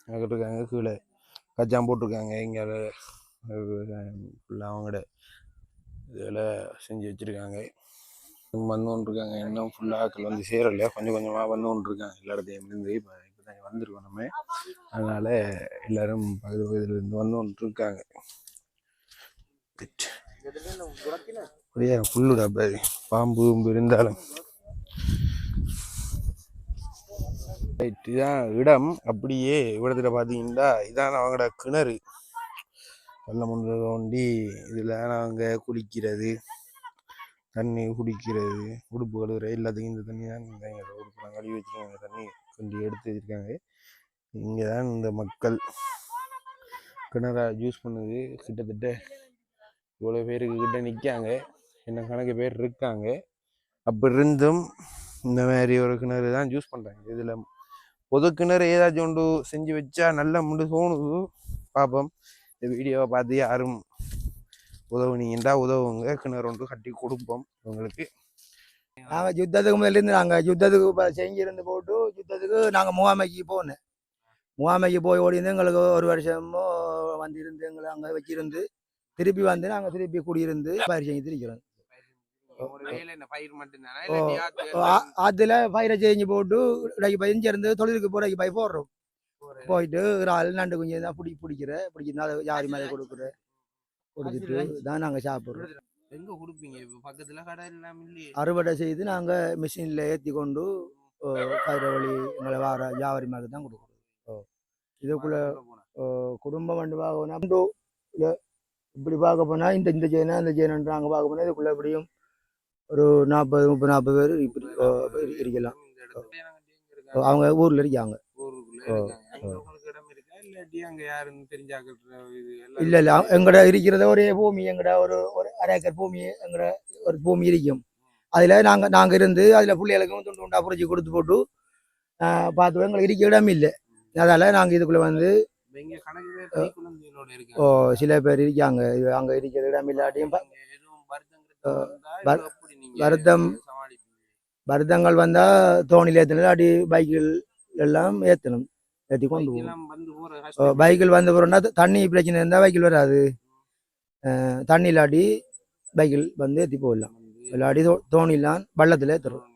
இருக்காங்க. கீழே கச்சான் போட்டிருக்காங்க. இங்கால ஃபுல்லாக அவங்களோட இதில் செஞ்சு வச்சுருக்காங்க. வந்து கொண்டிருக்காங்க. இன்னும் ஃபுல்லாக ஆக்கள் வந்து சேரலை. கொஞ்சம் கொஞ்சமாக வந்து கொண்டிருக்காங்க. எல்லா இடத்தையும் இருந்து இப்போ தான் வந்திருக்கோம் நம்ம. அதனால் எல்லோரும் பகுதி பகுதியிலேருந்து வந்து கொண்டிருக்காங்க. புல்லுடா பாம்பு இருந்தாலும் இதுதான் இடம். அப்படியே இடத்துல பார்த்தீங்கன்னா இதான் அவங்களோட கிணறு. வெள்ள முன்ன தோண்டி இதில் நாங்கள் குளிக்கிறது, தண்ணி குடிக்கிறது, உடுப்பு கழுவுற எல்லாத்துக்கும் இந்த தண்ணி தான். இந்த உடுப்புலாம் கழுவி வச்சுருக்காங்க. தண்ணி கொஞ்சம் எடுத்து வச்சுருக்காங்க. இங்கே தான் இந்த மக்கள் கிணறா யூஸ் பண்ணுது. கிட்டத்தட்ட இவ்வளோ பேருக்கு கிட்ட நிற்காங்க. என்ன கணக்கு பேர் இருக்காங்க. அப்படி இருந்தும் இந்த மாதிரி ஒரு கிணறு தான் யூஸ் பண்ணுறாங்க. இதில் பொது கிணறு ஏதாச்சும் ஒன்று செஞ்சு வச்சா நல்ல முண்டு தோணுது. பார்ப்போம். இந்த வீடியோவை பார்த்து யாரும் உதவுனீங்கன்னா உதவுங்க. கிணறு ஒன்று கட்டி கொடுப்போம் உங்களுக்கு. நாங்கள் யுத்தத்துக்கு முதலேருந்து நாங்கள் யுத்தத்துக்கு செஞ்சிருந்து போட்டு யுத்தத்துக்கு நாங்கள் முகாமைக்கு போனேன். முகாமைக்கு போய் ஓடிந்து எங்களுக்கு ஒரு வருஷமோ வந்திருந்து எங்களை அங்கே வச்சிருந்து திருப்பி வந்து நாங்கள் திருப்பி குடியிருந்து பயிர் செஞ்சு திரிக்கிறோம். ஆற்றுல பயிரை செஞ்சு போட்டு இடைக்கு பயிர்ந்து தொழிலுக்கு போடைக்கு பயிர் போடுறோம். போயிட்டு ஒரு ஆள் நண்டு குஞ்சு தான் பிடிக்கிறனால யாரு மேலே கொடுத்துட்டு தான் நாங்கள் சாப்பிட்றோம். எங்க கொடுப்பீங்க? பக்கத்துல கடை எல்லாம் இல்லையே. அறுவடை செய்து நாங்கள் மிஷினில் ஏற்றி கொண்டு பயிரை வழி எங்களை வார வியாபாரி மாதிரி தான் கொடுக்குறோம். இதுக்குள்ள குடும்பம் வந்து பார்க்கணும். இப்படி பார்க்க போனால் இந்த ஜெயினா அந்த ஜெயினு நாங்கள் பார்க்க போனால் இதுக்குள்ள எப்படியும் ஒரு 40 பேர் இப்படி இருக்கலாம். அவங்க ஊர்ல இருக்காங்க. இல்ல இல்ல எங்கட இருக்கிறத ஒரே பூமி. எங்கட ஒரு அரை ஏக்கர் பூமி எங்கட ஒரு பூமி இருக்கும். அதுல நாங்க இருந்து அதுல பிள்ளைகளுக்கும் துண்டு துண்டா புரிச்சு கொடுத்து போட்டு பார்த்து எங்களுக்கு இருக்க இடம் இல்லை. அதால நாங்க இதுக்குள்ள வந்து சில பேர் இருக்காங்க. அங்க இருக்கிற இடம் இல்லாட்டியும் வருத்தங்கள் வந்தா தோணில ஏற்றணும். அடி பைக்கில் எல்லாம் ஏற்றணும். ஏற்றி கொண்டு போவோம். பைக்கில் வந்து போறோம்னா தண்ணி பிரச்சனை இருந்தால் பைக்கில் வராது. தண்ணி இல்லாட்டி பைக்கில் வந்து ஏற்றி போடலாம். இல்லாட்டி தோணிலாம் வள்ளத்தில் ஏற்றுறோம்.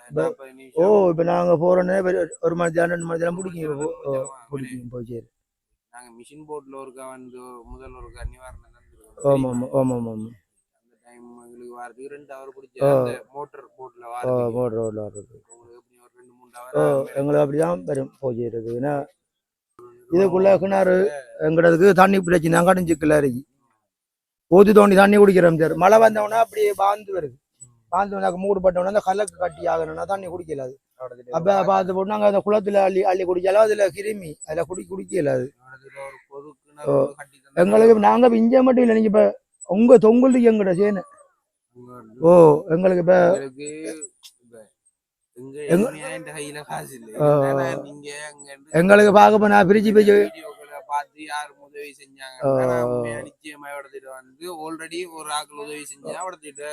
இப்போ நாங்கள் போகிறோன்னே ஒரு மணி நேரம் 2 மணி நேரம் பிடிக்கும் போய் சேரு. நாங்கள் மிஷின் போட்டில் ஒருக்கா வந்து முதல் ஒருக்கா நிவாரணம். ஆமாம் ஆமாம் ஆமாம் ஆமாம். அந்த டைம் எங்களுக்கு வரதுக்கு 2 ஹவர் பிடிச்சி மோட்டர் போட்டில் வர்றது எங்களுக்கு அப்படிதான் வரும் போய் சேருது. ஏன்னா இதுக்குள்ள கிணறு எங்கிறதுக்கு தண்ணி பிரச்சனை தான். கடிஞ்சிக்கல இருக்கு. ஊற்றி தோண்டி தண்ணி குடிக்கிறோம் சார். மழை வந்தோன்னா அப்படியே பாந்து வருது. பாந்து வந்தாக்க மூடுபட்டோன்னா அந்த கலக்கு கட்டி ஆகணும்னா தண்ணி குடிக்கல. அது அப்போ பார்த்து போட்டு நாங்கள் அந்த குளத்தில் அள்ளி குடிச்சாலும் அதில் கிருமி அதில் குடிக்கல. அது எங்களுக்கு நாங்கள் இஞ்ச மட்டும் இல்லை. நீங்கள் இப்போ உங்க தொங்குலுக்கு எங்கட சேனை எங்களுக்கு இப்போ எங்களுக்கு பார்க்க போனா பிரிச்சு பார்த்து யாரும் உதவி செஞ்சாங்க. நிச்சயமா எடுத்துட்டு வந்து ஆல்ரெடி ஒரு ஆக்கள் உதவி செஞ்சா எடுத்துட்டு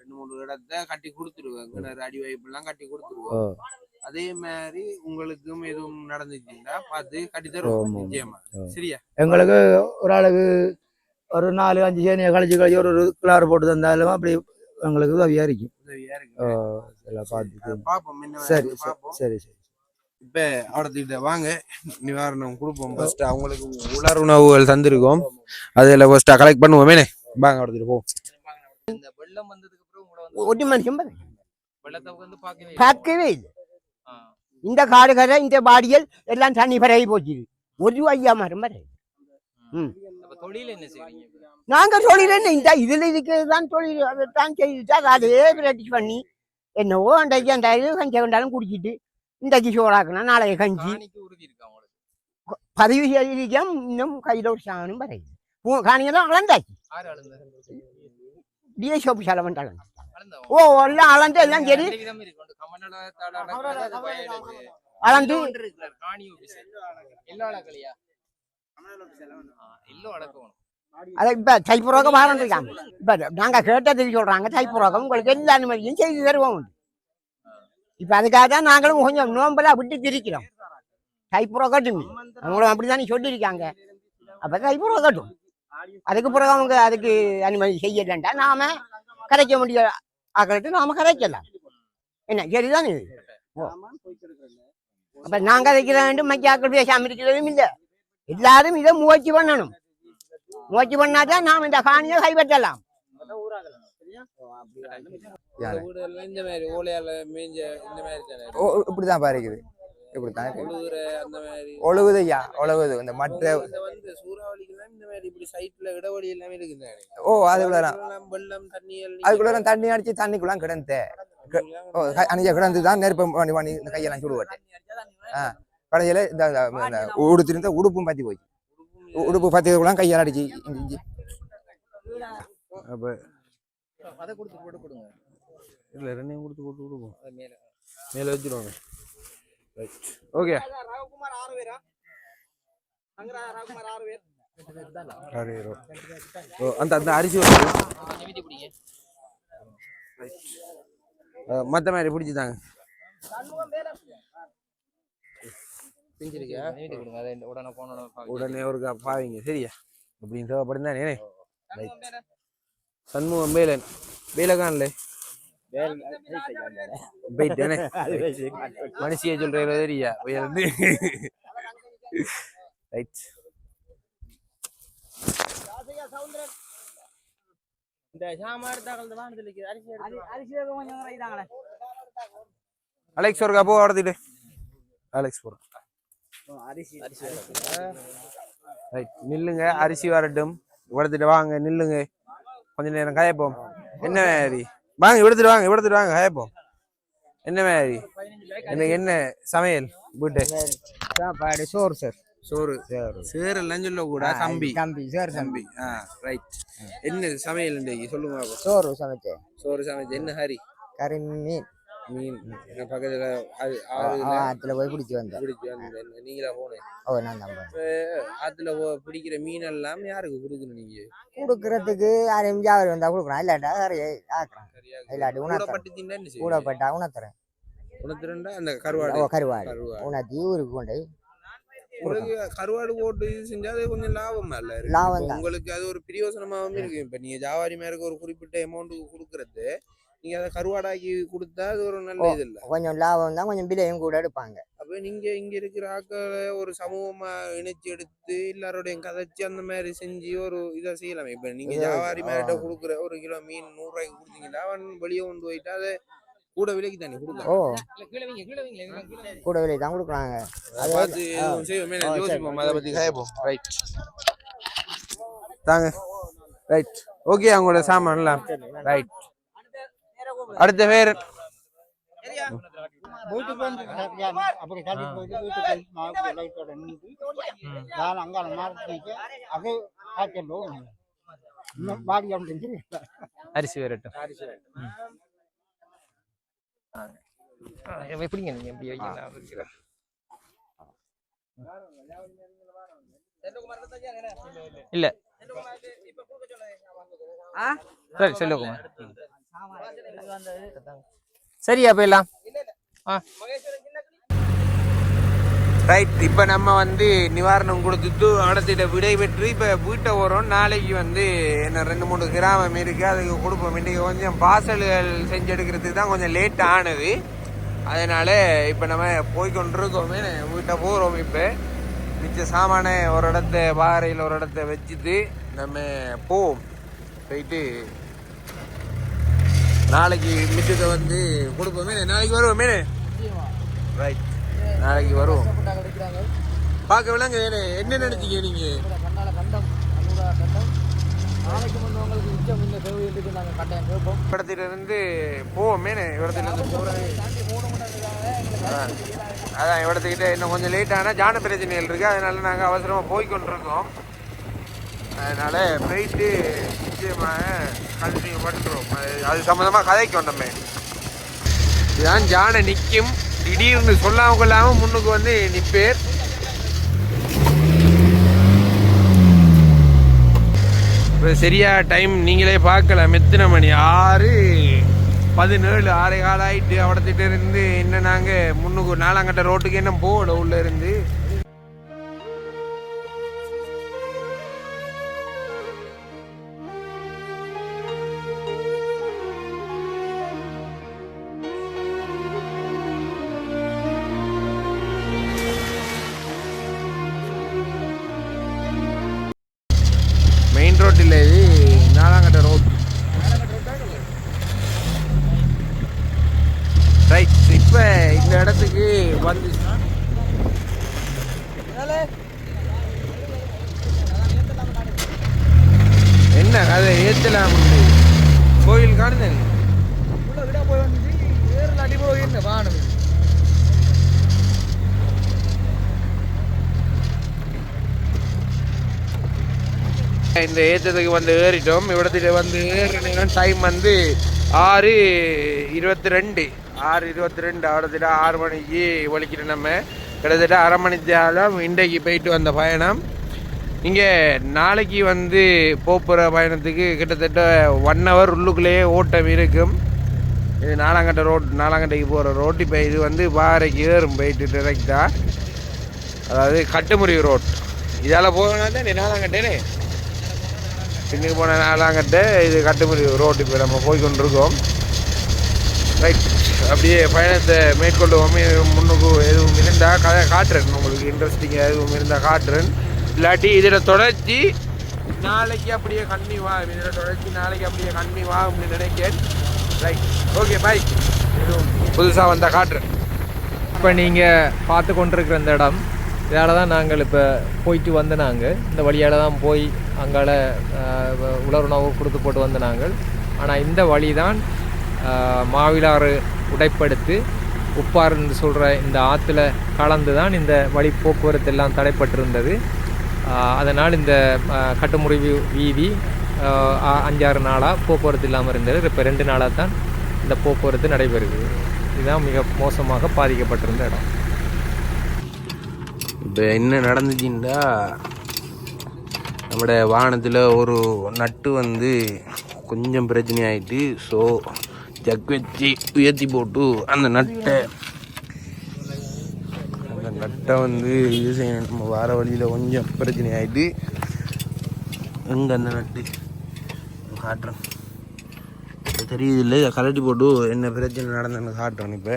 2-3 இடத்தை கட்டி கொடுத்துருவாங்க. கிணறு அடி வைப்பு எல்லாம் கட்டி கொடுத்துருவோம். அதே மாதிரி உங்களுக்கும் எதுவும் நடந்துச்சுன்னா பார்த்து கட்டி தருவோம் நிச்சயமா. சரியா? எங்களுக்கு ஒரு ஆளுக்கு ஒரு 4-5 சேனையை கழிச்சு ஒரு கிளாறு போட்டு தந்தாலும் அப்படி எங்களுக்கு உதவியா இருக்கும். சரி சரி சரி. இப்ப அவடத்திட்ட வாங்க நிவாரணம் கொடுப்போம். ஃபர்ஸ்ட் அவங்களுக்கு உலர் உணவுகள் தந்திருக்கோம். அதுல ஃபர்ஸ்ட் கலெக்ட் பண்ணுவோமே. வாங்க அவடத்திட்டு போ. இந்த வெள்ளம் வந்ததுக்கு அப்புறம் ஒரு மனுஷன் வெள்ளத்தை வந்து பார்க்கவே இல்லை. இந்த காடு கரை இந்த பாடியல் எல்லாம் தண்ணி பரவி போச்சு. ஒரு ஐயா மரம் வரை. தொழில் என்ன செய்வீங்க? நாங்க தொழில் என்ன இந்த இதுல இருக்கிறதுதான் தொழில். அதைத்தான் செய்துட்டா அதே பிராக்டிஸ் பண்ணி என்னவோ அன்றைக்கு அந்த கஞ்சி கொண்டாலும் குடிச்சிட்டு இன்றைக்கு சோறாக்கணும் நாளைக்கு கஞ்சி பதிவு செய்திருக்கோம். இன்னும் கையில் ஒரு சாணம் வரையுது. காணியெல்லாம் அளந்தாச்சு. டிஎஸ்ஓபி செலவன் எல்லாம் அளந்து எல்லாம் சரி. அளந்து அதை இப்ப தைப்புரோகம் வாரண்டிருக்காங்க. இப்ப நாங்க கேட்டதுக்கு சொல்றாங்க தைப்புரோகம் உங்களுக்கு எல்லா அனுமதியும் செய்து தருவோம். இப்ப அதுக்காக தான் நாங்களும் கொஞ்சம் நோம்பெல்லாம் விட்டு திரிக்கிறோம். தைப்புரோகட்டும் அவங்களும் அப்படித்தானே சொல்லியிருக்காங்க. அப்ப தைப்புரோகட்டும் அதுக்கு பிறகு அவங்க அதுக்கு அனுமதி செய்யலண்டா நாம கரைக்க முடிய ஆக்களுக்கு நாம கரைக்கலாம். என்ன சரிதானே? அப்ப நாங்க கரைக்கிற வேண்டும் மக்கியாக்கள் பேசாம இருக்கிறதும் இல்லை. எல்லாரும் இதை முயற்சி பண்ணணும். முயற்சி பண்ணாதான் நாம் இந்த காணியை கைப்பற்றலாம். இப்படிதான் பாருக்குது. இப்படித்தான் ஒழுகுது ஐயா, ஒழுகுது. இந்த மற்ற அதுக்குள்ள தண்ணி அடிச்சு தண்ணிக்குள்ள கிடந்து அன்னைக்கு கிடந்துதான் நெருப்ப பண்ணி இந்த கையெல்லாம் சுடுவட்டேன். கடைசியில இந்த உடுத்திருந்த உடுப்பும் பத்தி போய் உடுப்பு பத்தியதுக்குள்ள கையால் அடிச்சு இஞ்சி அப்ப இல்லை ரெண்டையும் கொடுத்து போட்டு கொடுப்போம். மேலே வச்சுருவாங்க. ஓகே அந்த அந்த அரிசி மற்ற மாதிரி பிடிச்சிதாங்க. உடனே ஒரு பாவீங்க சரியா அப்படின்னு தேவைப்படுந்தானே. சண்முகம் வேலன் வேலைக்கான்ல போயிட்டேனே மனுஷிய சொல்ற தெரியா உயர்ந்து ரைட். அலெக்ஸ் ஒருக்கா போ வரதுட்டு அலெக்ஸ் போற ரைட். நில்லுங்க அரிசி வரட்டும். எடுத்துட்டு வாங்க நில்லுங்க கொஞ்ச நேரம் காயப்போம். என்ன மாதிரி வாங்க எடுத்துட்டு வாங்க எடுத்துட்டு வாங்க காயப்போம். என்ன மாதிரி எனக்கு என்ன சமையல் வீட்டு சாப்பாடு சோறு சார். சோறு சேர் எல்லாம் சொல்ல கூட தம்பி தம்பி சார் தம்பி. ரைட். என்ன சமையல் இன்றைக்கு சொல்லுங்க. சோறு சமைச்சேன். சோறு சமைச்சேன். என்ன ஹரி கறி மீன் மீன் பக்கத்துல ஆத்துல போய் பிடிச்சி வந்தேன். நீங்களா போனேன். ஆத்துல பிடிக்கிற மீன் எல்லாம் யாருக்கு கொடுக்கணும்? நீங்க கொடுக்கறதுக்கு யாரையும் ஜாவரி வந்தா கொடுக்குறோம். இல்லாட்டா இல்லாட்டி உணப்பட்டு ஊடப்பட்டா உணத்துறேன். உணத்துறா அந்த கருவாடு கருவாடு உணர்த்தி ஊருக்கு கொண்டு உங்களுக்கு கருவாடு போட்டு செஞ்சா அது கொஞ்சம் லாபமா இல்ல? லாபம் உங்களுக்கு அது ஒரு பிரயோசனமாவும் இருக்கு. இப்ப நீங்க ஜாவாரி மேருக்கு ஒரு குறிப்பிட்ட அமௌண்ட் கொடுக்கறது நீங்க அதை கருவாடாக்கி கொடுத்தா அது ஒரு நல்ல இது இல்ல. கொஞ்சம் லாபம் தான், கொஞ்சம் விலையும் கூட எடுப்பாங்க. அப்ப நீங்க இங்க இருக்கிற ஆக்களை ஒரு சமூகமா இணைச்சு எடுத்து எல்லாரோடையும் கதைச்சு அந்த மாதிரி செஞ்சு ஒரு இதை செய்யலாமே. இப்ப நீங்க ஜாவாரி மேரிட்ட கொடுக்குற ஒரு கிலோ மீன் 100 ரூபாய்க்கு கொடுத்தீங்கன்னா அவன் வெளியே கொண்டு போயிட்டு அதை கூட விலைக்கு தானே கொடுக்கலாம். கூட விலை தான் கொடுக்குறாங்க. பார்த்து யோசிப்போம், அதை பத்தி கேட்போம். ரைட் தாங்க. Right okay. அவங்களோட சாமான்லாம் ரைட். அடுத்த பேர் வீட்டுக்கு வந்து அப்படி தள்ளி போயிட்டு வீட்டுக்கு லைட்டோட நின்று நான் அங்கே மாறிட்டு அது காய்ச்சலும் பாடி அப்படின்னு அரிசி வரட்டும். எப்படிங்க நீங்க எப்படி இல்ல சரி செல்வகுமார் சரியா போயிடலாம். ரைட். இப்போ நம்ம வந்து நிவாரணம் கொடுத்துட்டு அடுத்த விடை பெற்று இப்போ வீட்டை வரோம். நாளைக்கு வந்து என்ன 2-3 கிராமம் இருக்கு, அதுக்கு கொடுப்போம். இன்றைக்கி கொஞ்சம் பார்சல்கள் செஞ்சு எடுக்கிறதுக்கு தான் கொஞ்சம் லேட் ஆனது. அதனால இப்போ நம்ம போய்கொண்டிருக்கோமே வீட்டை போகிறோம். இப்போ மிச்ச சாமான ஒரு இடத்த பாறையில் ஒரு இடத்த வச்சுட்டு நம்ம போவோம். போயிட்டு நாளைக்கு மிச்சத்தை வந்து கொடுப்போமே. நாளைக்கு வருவோமே. ரைட் நாளைக்கு வருவோம். பார்க்க விளங்க என்ன நினைச்சீங்க நீங்க? இடத்துல இருந்து போவோமே. இடத்துல இருந்து போறது அதான் இடத்துக்கிட்ட இன்னும் கொஞ்சம் லேட் ஆனால் ஜான பிரச்சனைகள் இருக்கு. அதனால நாங்கள் அவசரமாக போய்கொண்டிருக்கோம். அதனால போயிட்டு நிச்சயமாக கண்டினியூ பண்ணுறோம். அது சம்மந்தமாக கதைக்கு வந்தோமே. இதுதான் ஜானை நிற்கும் திடீர்னு சொல்லாம கொள்ளாம முன்னுக்கு வந்து நிற்பேர். இப்போ சரியா டைம் நீங்களே பார்க்கலாம். எத்தனை மணி 6:17 6:15 ஆகிட்டு. அவடத்திட்ட இருந்து என்ன நாங்கள் முன்னுக்கு 4 ரோட்டுக்கு என்ன போகல உள்ள இருந்து. மெயின் ரோட் இல்லை, இது 4 ரோட். ரைட். இப்போ இந்த இடத்துக்கு வந்து என்ன கதை ஏற்றலாம் கோயில் காணுங்க. இந்த ஏற்றத்துக்கு வந்து ஏறிட்டோம். இவ்விடத்துல வந்து ஏறின டைம் வந்து 6:22 ஆடத்துல 6 மணிக்கு ஒழிக்கிற நம்ம கிட்டத்தட்ட அரை மணி நேரம் இன்றைக்கு போயிட்டு வந்த பயணம். இங்கே நாளைக்கு வந்து போகிற பயணத்துக்கு கிட்டத்தட்ட 1 hour உள்ளுக்குள்ளேயே ஓட்டம் இருக்கும். இது 4 ரோட், 4 போகிற ரோட். இப்போ இது வந்து பாறைக்கு ஏறும் போயிட்டு டிரெக்டாக, அதாவது கட்டுமுறிவு ரோட். இதால் போகணுன்னா தான் 4 பின்னுக்கு போன 4 இது கட்டுமுறிவு ரோட். இப்போ நம்ம போய்கொண்டிருக்கோம். ரைட். அப்படியே பயணத்தை மேற்கொள்ளுவோம். முன்னுக்கு எதுவும் இருந்தால் காட்டுறேன், உங்களுக்கு இன்ட்ரெஸ்டிங்காக எதுவும் இருந்தால் காட்டுறேன். இல்லாட்டி இதில் தொடர்ச்சி நாளைக்கு அப்படியே கன்னியூவாகும். இதில் தொடர்ச்சி நாளைக்கு அப்படியே கன்னியூவாகும்னு நினைக்கிறேன். ரைட், ஓகே, பாய். எதுவும் புதுசாக வந்தால் காட்டுறேன். இப்போ நீங்கள் பார்த்து கொண்டிருக்கிற இந்த இடம், இதால் தான் நாங்கள் இப்போ போயிட்டு வந்த நாங்கள் இந்த வழியால் தான் போய் அங்கால உலருணவு கொடுத்து போட்டு வந்த நாங்கள். ஆனால் இந்த வழி தான் மாவிலாறு உடைப்படுத்து உப்பாறுன்னு சொல்கிற இந்த ஆற்றுல கலந்து தான் இந்த வழி போக்குவரத்து எல்லாம் தடைப்பட்டிருந்தது. அதனால் இந்த கட்டுமுறிவு வீதி 5-6 நாளாக போக்குவரத்து இல்லாமல் இருந்தது. இப்போ 2 நாளாக தான் இந்த போக்குவரத்து நடைபெறுகிறது. இதுதான் மிக மோசமாக பாதிக்கப்பட்டிருந்த இடம். இப்போ என்ன நடந்துச்சுன்னா, நம்மளோட வாகனத்தில் ஒரு நட்டு வந்து கொஞ்சம் பிரச்சனை ஆகிட்டு. ஸோ ஜக் வச்சு உயர்த்தி போட்டு அந்த நட்டை வந்து இது செய்யணும். நம்ம வார வழியில் கொஞ்சம் பிரச்சனை ஆகிட்டு. எங்கே அந்த நட்டு காட்டுறேன், தெரியுது இல்லை, கலட்டி போட்டு என்ன பிரச்சனை நடந்ததுன்னு காட்டுறேன். இப்போ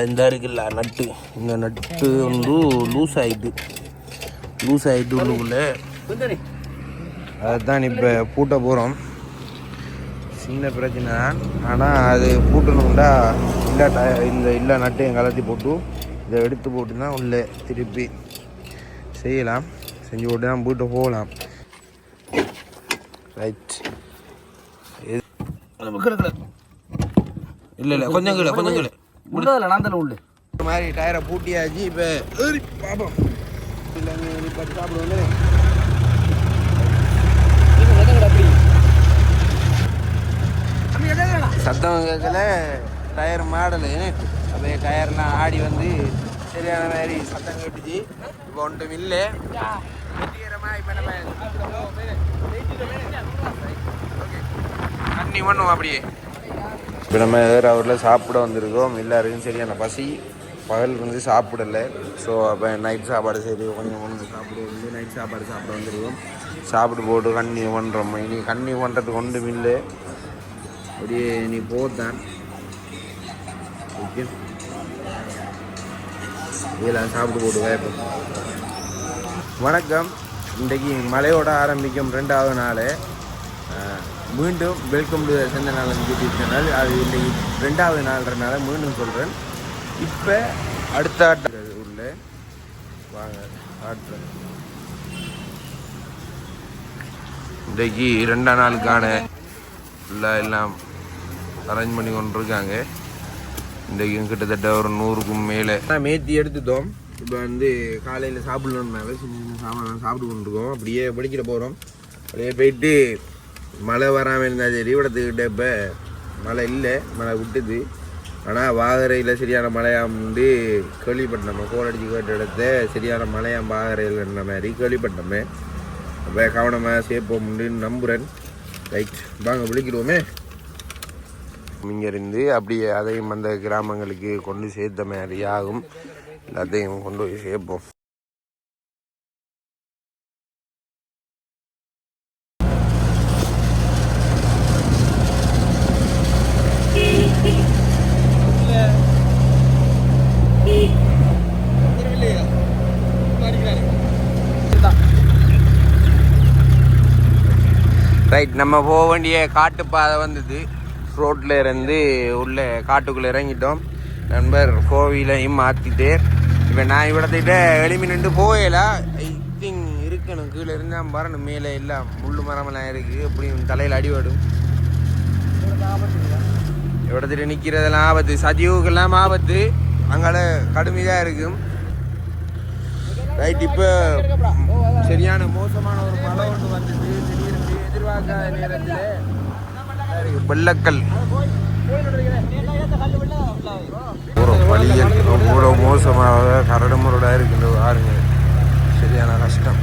இந்த இருக்குல்ல நட்டு, இந்த நட்டு வந்து லூஸ் ஆகிட்டு உள்ளுக்குள்ளே. அதுதான் இப்போ பூட்ட போகிறோம். சின்ன பிரச்சனை தான், ஆனால் அது பூட்டணும்டா இல்லை நட்டையும் கலத்தி போட்டு இதை எடுத்து போட்டு தான் உள்ளே திருப்பி செய்யலாம். செஞ்சு போட்டு தான் பூட்ட போகலாம். ரைட். இல்லை கொஞ்சம் கீழே நான் உள்ள இந்த மாதிரி டயரை பூட்டியாச்சு. இப்போ பார்ப்போம். இப்போ சாப்பிடுவோம். சத்தம் கேட்கல, டயர் மாடலு. அப்படியே டயர்லாம் ஆடி வந்து சரியான மாதிரி சத்தம் கேட்டுச்சு. இப்போ ஒன்றும் இல்லை. கண்ணி பண்ணுவோம் அப்படியே. இப்போ நம்ம அவரில் சாப்பிட வந்திருக்கோம். எல்லாருக்கும் சரியான பசி. பகல் வந்து சாப்பிடலை. ஸோ அப்போ நைட் சாப்பாடு சரி கொஞ்சம் சாப்பிடுவோம். நைட் சாப்பாடு சாப்பிட வந்துருக்கோம். சாப்பிட்டு போட்டு கண்ணி பண்ணுறோம். இனி கண்ணி பண்ணுறதுக்கு ஒன்றும் இல்லை. அப்படியே நீ போத்தான். ஓகே, இதெல்லாம் சாப்பிட்டு போட்டு வேப்போம். வணக்கம். இன்றைக்கு மழையோட ஆரம்பிக்கும் 2வது நாள். மீண்டும் வெல்கம் டு செந்தநாளன் யூடியூப் சேனல். அது இன்றைக்கி 2வது நாள்ன்றனால மீண்டும் சொல்கிறேன். இப்போ அடுத்த உள்ள வாங்க ஆட்டுறேன். இன்றைக்கு 2ஆம் நாளுக்கான ஃபுல்லாக எல்லாம் அரேஞ்ச் பண்ணி கொண்டு இருக்காங்க. இன்றைக்கும் கிட்டத்தட்ட ஒரு 100க்கும் மேலே மேத்தி எடுத்துட்டோம். இப்போ வந்து காலையில் சாப்பிட்ணுன்னால சின்ன சாமான் சாப்பிட்டு கொண்டுருக்கோம். அப்படியே படிக்கிற போகிறோம். அப்படியே போயிட்டு மழை வராமல் இருந்தால் சரி, இடத்துக்கிட்ட இப்போ மழை இல்லை, மழை விட்டுது. ஆனால் வாகரையில் சரியான மழையாம்ண்டு கேள்விப்பட்டோம். கோல் அடிச்சு கேட்ட இடத்த சரியான மழையாம் வாகரையில்ன்ற மாதிரி கேள்விப்பட்டோமே. அப்போ கவனமாக சேர்ப்போம்னு நம்புகிறேன். ரைட், வாங்க விழிக்கிடுவோமே. இங்கேருந்து அப்படியே அதையும் அந்த கிராமங்களுக்கு கொண்டு சேர்த்த மாதிரி ஆகும். எல்லாத்தையும் கொண்டு போய் சேர்ப்போம். ரைட், நம்ம போக வேண்டிய காட்டுப்பாதை வந்தது. ரோட்டில் இருந்து உள்ள காட்டுக்குள்ளே இறங்கிட்டோம். நண்பர் கோவிலையும் மாற்றிட்டு இப்போ நான் இவ்வளோத்திட்ட எளிமை நின்று போகல. ஐ திங்க் இருக்கணும், கீழே இருந்தால் வரணும். மேலே எல்லாம் முள் மரமெல்லாம் இருக்குது. எப்படியும் தலையில் அடிபடும். இவ்வளோத்திட்ட நிற்கிறதெல்லாம் ஆபத்து, சஜீவுக்கெல்லாம் ஆபத்து. அங்கால கடுமையாக இருக்கும். ரைட், இப்போ சரியான மோசமான ஒரு மழை ஒன்று வந்தது. திடீர்னு எதிர்பார்க்காத நேரத்தில் வெள்ளக்கல் ஒரு வழியில் இவ்வளோ மோசமாக கரடு முரடாக இருக்கின்றது. பாருங்க, சரியான கஷ்டம்.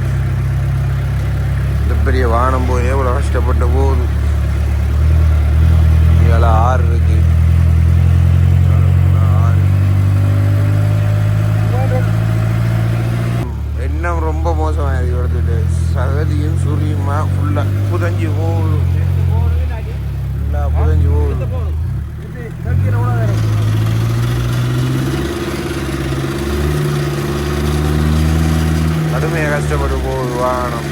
இந்த பெரிய வானம் போய் எவ்வளோ கஷ்டப்பட்டு போகுது. இதில் ஆறு இருக்கு. இன்னும் ரொம்ப மோசமாக இருக்கு. சகதியும் சூரியமா ஃபுல்லாக புதஞ்சு போகுது. ஃபுல்லாக புதஞ்சு போகுது. கடுமையாக கஷ்டப்பட்டு போகுது வாகனம்.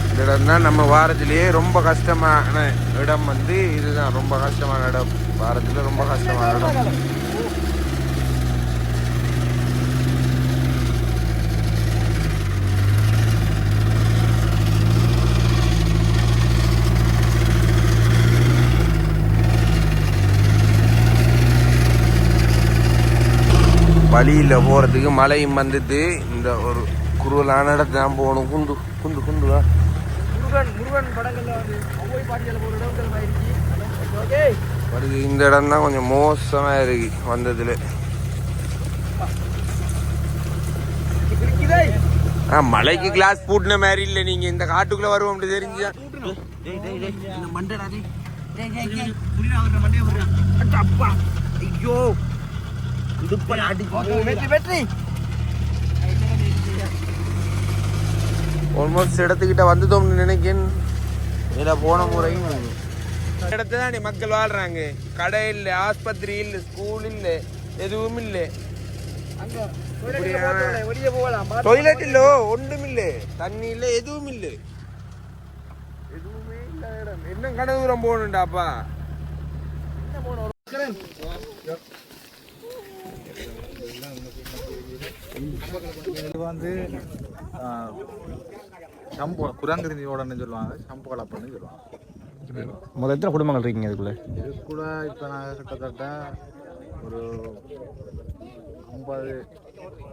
இந்த இடம் தான் நம்ம வாரத்திலேயே ரொம்ப கஷ்டமான இடம் வந்து இதுதான். ரொம்ப கஷ்டமான இடம், வாரத்தில் ரொம்ப கஷ்டமான இடம். வழியில் போகிறதுக்கு மழையும் வந்துட்டு இந்த ஒரு குருவலான இடத்துல தான் போகணும். குண்டு குண்டு குண்டுவா முருகன் படங்கள்ல வந்து ஒவ்வொரு பாட்டியில் ஒரு இடங்கள் வருது. இந்த இடம் தான் கொஞ்சம் மோசமாக இருக்கு வந்ததுல. மலைக்கு கிளாஸ் பூட்டின மாதிரி இல்லை. நீங்கள் இந்த காட்டுக்குள்ளே வருவோம் தெரிஞ்சா ஐயோ ஆல்மோஸ்ட் இடத்துக்கிட்ட வந்துட்டோம்னு நினைக்கிறேன். இதில் போன முறையும் இடத்துல தான் மக்கள் வாழ்றாங்க. கடை இல்லை, ஆஸ்பத்திரி இல்லை, ஸ்கூல் இல்லை, எதுவும் இல்லை. டொய்லெட் இல்ல, ஒன்றும் இல்லை, தண்ணி இல்லை, எதுவும் இல்லை, எதுவுமே இல்லை இடம். என்ன கடை தூரம் போகணுண்டாப்பா. இது வந்து சம்பு குரங்குருந்தியோடன்னு சொல்லுவாங்க, சம்பு கலப்புன்னு சொல்லுவாங்க. முதல் எத்தனை குடும்பங்கள் இருக்கீங்க இதுக்குள்ள? இதுக்குள்ள இப்போ நான் கிட்டத்தட்ட ஒரு 50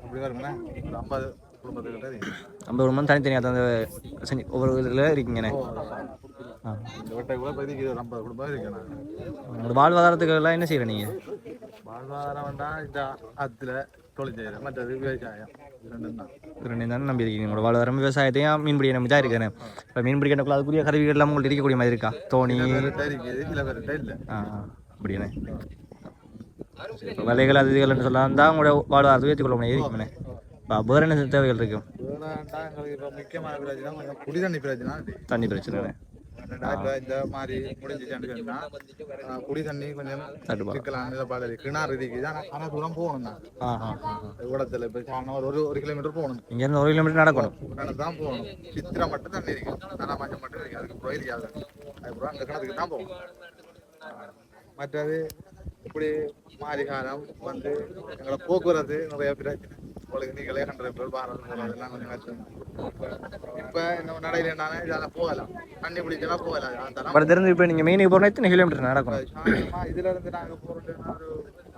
அப்படி வருங்கண்ணே, ஒரு 50 குடும்பத்துக்கிட்ட இருக்கீங்க. 50 குடும்பம் தனித்தனியாக தான் செஞ்சு ஒவ்வொரு இதில் இருக்கீங்கண்ணே. இந்த வெட்டைக்குள்ள பதிக்கு ஒரு 50 குடும்பம் இருக்கேன் நான். உங்களோட வாழ்வாதாரத்துக்கெல்லாம் என்ன செய்கிறேன் நீங்கள்? வாழ்வாதாரம் வேண்டாம், இந்த ஆற்றுல தொழில் செய்கிறேன், மற்றது விவசாயம். ரெண்டு தானே நம்பி இருக்கீங்க. உங்களோட வாழ்வாதாரம் விவசாயத்தையும் மீன்பிடியை நம்பி தான் இருக்கேன். இப்போ மீன்பிடி கணக்குள்ள அதுக்குரிய கருவிகள்லாம் உங்கள்ட்ட இருக்கக்கூடிய மாதிரி இருக்கா? தோணி இருக்குது, சில பேர்கிட்ட இல்லை. அப்படியாண்ணே. இப்போ விலைகள் அது இதுகள்னு சொல்லலாம் தான் உங்களோட வாழ்வாதாரத்தை உயர்த்திக்கொள்ள முடியாது இருக்குமே. இப்போ வேறு என்ன தேவைகள் இருக்கும்? எங்களுக்கு இப்போ முக்கியமான பிரச்சனை கொஞ்சம் குடி தண்ணி பிரச்சனை. தண்ணி பிரச்சனை இந்த மாதிரி முடிஞ்சுச்சான்னு சொன்னா குடி தண்ணி கொஞ்சம் இருக்கலாம். கிணறு இருக்குது, ஆனால் தூரம் போகணும் தான். கூடத்தில் இப்போ ஒரு கிலோமீட்டர் போகணும். இங்கேருந்து 1 கிலோமீட்டர் நடக்கணும், தான் போகணும். சித்திரை மட்டும் தண்ணி இருக்கு, தனமாச்சம் மட்டும் இருக்கு. அதுக்கு புரோயில் ஆகுது. அதுக்கப்புறம் அந்த கிணத்துக்கு தான் போகணும். மற்றது இப்படி மாறி காலம் வந்து எங்களை போக்குவரத்து நிறைய பிரச்சனை. உங்களுக்கு நீங்களே கண்டிப்பாக பாரதம் போகிறதெல்லாம் கொஞ்சம் கஷ்டம். இப்போ நம்ம நடையிலான இதெல்லாம் போகலாம், தண்ணி பிடிச்சா போகலாம். தெரிஞ்சு இப்போ நீங்கள் மெயினுக்கு போகிறோன்னா எத்தனை கிலோமீட்டர் நடக்கணும்? இதில் இருந்து நாங்கள் போகிறோம்னா ஒரு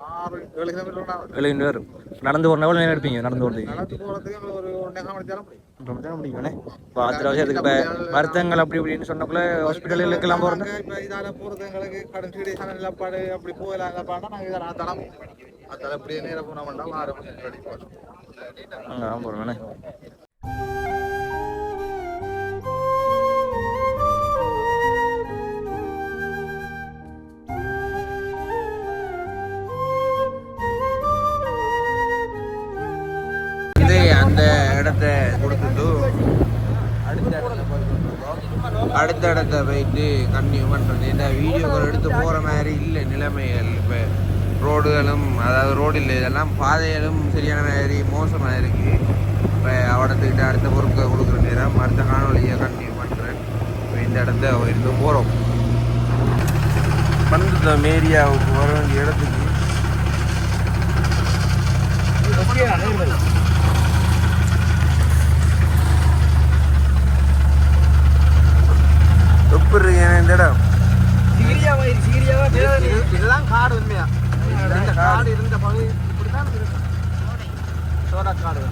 6-7 கிலோமீட்டர் 7 கிலோமீட்டர் நடந்து போகிறோம். எவ்வளோ நேரம் எடுப்பீங்க நடந்து போகிறதுக்கு? நடந்து போகிறதுக்கு ஒரு 1.5 மணி நேரம் முடியுங்கண்ணே. இப்போ அத்தியாவசியத்துக்கு இப்போ வருத்தங்கள் அப்படி இப்படின்னு சொன்னக்குள்ள ஹாஸ்பிட்டலுக்கெல்லாம் போகிறது. இப்போ இதால் போகிறது எங்களுக்கு கடன் சீரியஸான நிலப்பாடு அப்படி போகலாம் நிலப்பாடுனா நாங்கள் இதை நான் தடம் அதில் அப்படியே நேரம் போனால் வேண்டாம் 6 மணி நேரம் போகிறோம். அங்கே தான் போகிறோங்கண்ணே. அந்த இடத்த கொடுத்துட்டு அடுத்த இடத்த போயிட்டு கன்டினியூ பண்ணுறது. இந்த வீடியோக்கள் எடுத்து போகிற மாதிரி இல்லை நிலைமைகள். இப்போ ரோடுகளும் அதாவது ரோடு இல்லை, இதெல்லாம் பாதைகளும் சரியான மாதிரி மோசமாக இருக்குது. இப்போ அவடத்துக்கிட்ட அடுத்த பொருட்களை கொடுக்குற நேரம் அடுத்த காணொலியை கன்டினியூ பண்ணுறேன். இப்போ இந்த இடத்த இருந்து போகிறோம். வந்துட்டோம் ஏரியாவுக்கு வர வேண்டிய இடத்துக்கு. எப்படி இருக்கு இந்த இடம்? இதுதான் காடு. உண்மையா இந்த காடு இருந்த பகுதி இப்படிதான் இருக்கும். சோடா காடு.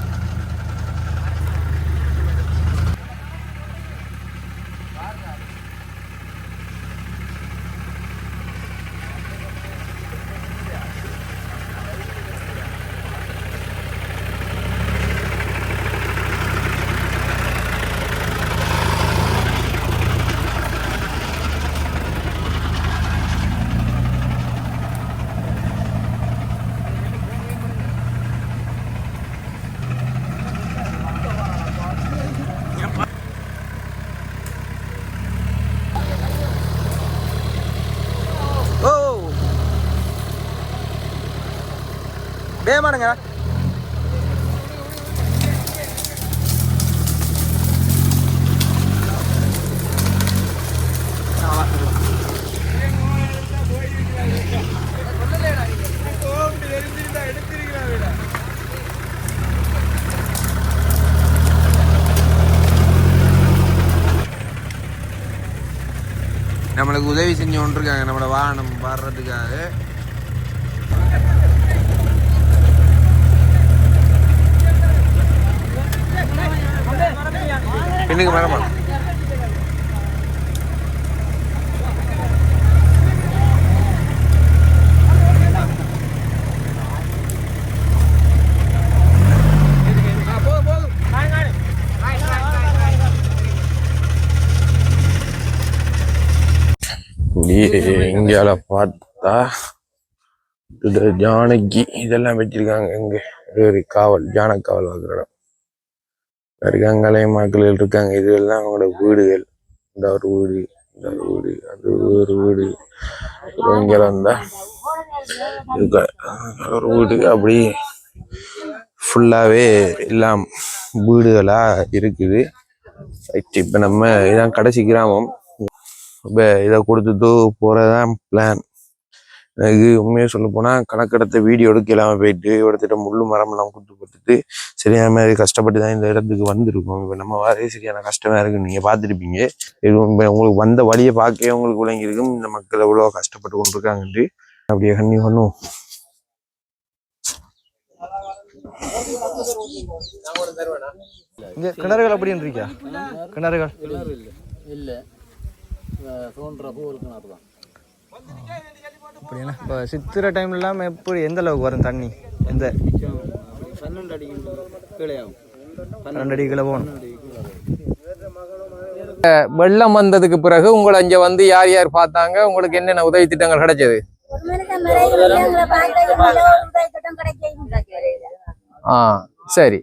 வேமானுங்க. நம்மளுக்கு உதவி செஞ்சு கொண்டிருக்காங்க நம்மளோட வாகனம் வர்றதுக்காக. பின்னுக்கு மரமா இங்கால பார்த்தா ஜானகி இதெல்லாம் வச்சிருக்காங்க. எங்க காவல் ஜான காவல் வாக்குற இடம் இருக்காங்களே, மக்கள் இருக்காங்க. இதெல்லாம் அவங்களோட வீடுகள். இந்த ஒரு வீடு, இந்த ஒரு வீடு, அது ஒரு வீடு. இங்கே வந்தா ஒரு வீடு அப்படி ஃபுல்லாகவே எல்லாம் வீடுகளாக இருக்குது. இப்போ நம்ம இதான் கடைசி கிராமம். இப்போ இதை கொடுத்துட்டு போகிறதான் பிளான். எனக்கு உண்மையாக சொல்ல போனால் கணக்கெடுத்த வீடியோ எடுக்கலாமல் போயிட்டு இடத்துல முள்ளு மரம்லாம் கொடுத்து போட்டுட்டு சரியான மாதிரி கஷ்டப்பட்டு தான் இந்த இடத்துக்கு வந்திருக்கோம். இப்போ நம்ம வரவே சரியான கஷ்டமாக இருக்குது. நீங்கள் பார்த்துருப்பீங்க. இது உங்களுக்கு வந்த வழியை பார்க்கவே உங்களுக்கு விளங்கியிருக்கும் இந்த மக்கள் எவ்வளோ கஷ்டப்பட்டு கொண்டு இருக்காங்கன்ட்டு. அப்படியே கண்ணி பண்ணுவோம். இங்கே கிணறுகள் அப்படின்னு இருக்கா? கிணறுகள் இல்லை, தோன்றப்போ ஒரு கிணறு தான். அப்படின்னா இப்போ சித்திரை டைம்ல இல்லாமல் எப்படி எந்த அளவுக்கு வரும் தண்ணி? எந்த 12 அடி கீழே ஆகும். 12 அடி கீழே போகணும். வெள்ளம் வந்ததுக்கு பிறகு உங்களை இங்கே வந்து யார் யார் பார்த்தாங்க? உங்களுக்கு என்னென்ன உதவி திட்டங்கள் கிடைச்சது? சரி.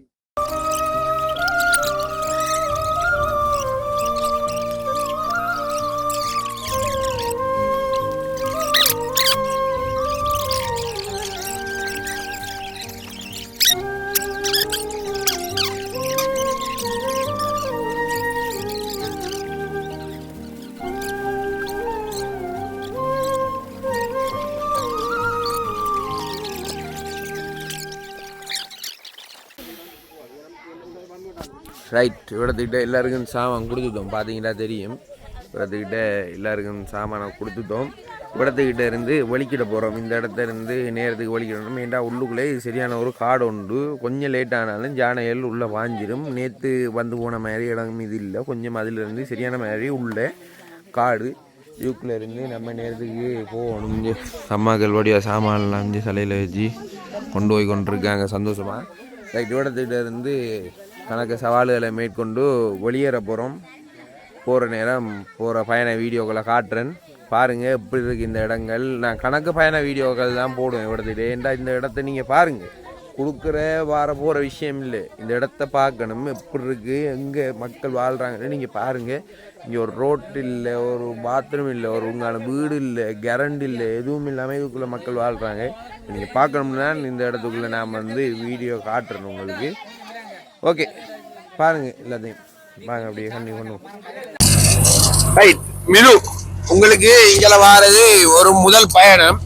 ரைட். இவ்வளோத்துக்கிட்ட எல்லாருக்கும் சாமான் கொடுத்துட்டோம். பார்த்தீங்கன்னா தெரியும். இவ்வளோத்துக்கிட்ட எல்லாருக்கும் சாமானை கொடுத்துட்டோம். இடத்துக்கிட்ட இருந்து வலிக்கிட போகிறோம். இந்த இடத்த இருந்து நேரத்துக்கு வலிக்கிடணும். ஏன்டா உள்ளுக்குள்ளே சரியான ஒரு காடு உண்டு. கொஞ்சம் லேட் ஆனாலும் ஜானைகள் உள்ளே வாஞ்சிடும். நேற்று வந்து போன மாதிரி இடம் இது இல்லை. கொஞ்சம் அதிலிருந்து சரியான மாதிரி உள்ள காடு. இதுக்குள்ளே இருந்து நம்ம நேரத்துக்கு போகணும். இங்கே அம்மாக்கள் வடிவ சாமான்லாம் இங்கே சிலையில் வச்சு கொண்டு போய் கொண்டிருக்காங்க சந்தோஷமாக. ரைட், இடத்துக்கிட்ட இருந்து கணக்கு சவால்களை மேற்கொண்டு வெளியேற போகிறோம். போகிற நேரம் போகிற பயண வீடியோக்களை காட்டுறேன் பாருங்கள் எப்படி இருக்குது இந்த இடங்கள். நான் கணக்கு பயண வீடியோக்கள் தான் போடுவேன் இடத்துக்கிட்டே. ஏன்டா இந்த இடத்த நீங்கள் பாருங்கள், கொடுக்குற போகிற விஷயம் இல்லை. இந்த இடத்த பார்க்கணும் எப்படி இருக்குது, எங்கே மக்கள் வாழ்கிறாங்கன்னு நீங்கள் பாருங்கள். இங்கே ஒரு ரோட் இல்லை, ஒரு பாத்ரூம் இல்லை, ஒரு உங்களான வீடு இல்லை, கரண்ட் இல்லை, எதுவும் இல்லாமல் இதுக்குள்ளே மக்கள் வாழ்கிறாங்க. நீங்கள் பார்க்கணும்னா இந்த இடத்துக்குள்ளே நான் வந்து வீடியோ காட்டுறேன் உங்களுக்கு. ஓகே பாருங்கள் எல்லாத்தையும் வாங்க அப்படியே கண்டிப்பாக பண்ணுவோம். ரைட் மினு, உங்களுக்கு இங்கே வாரது ஒரு முதல் பயணம்.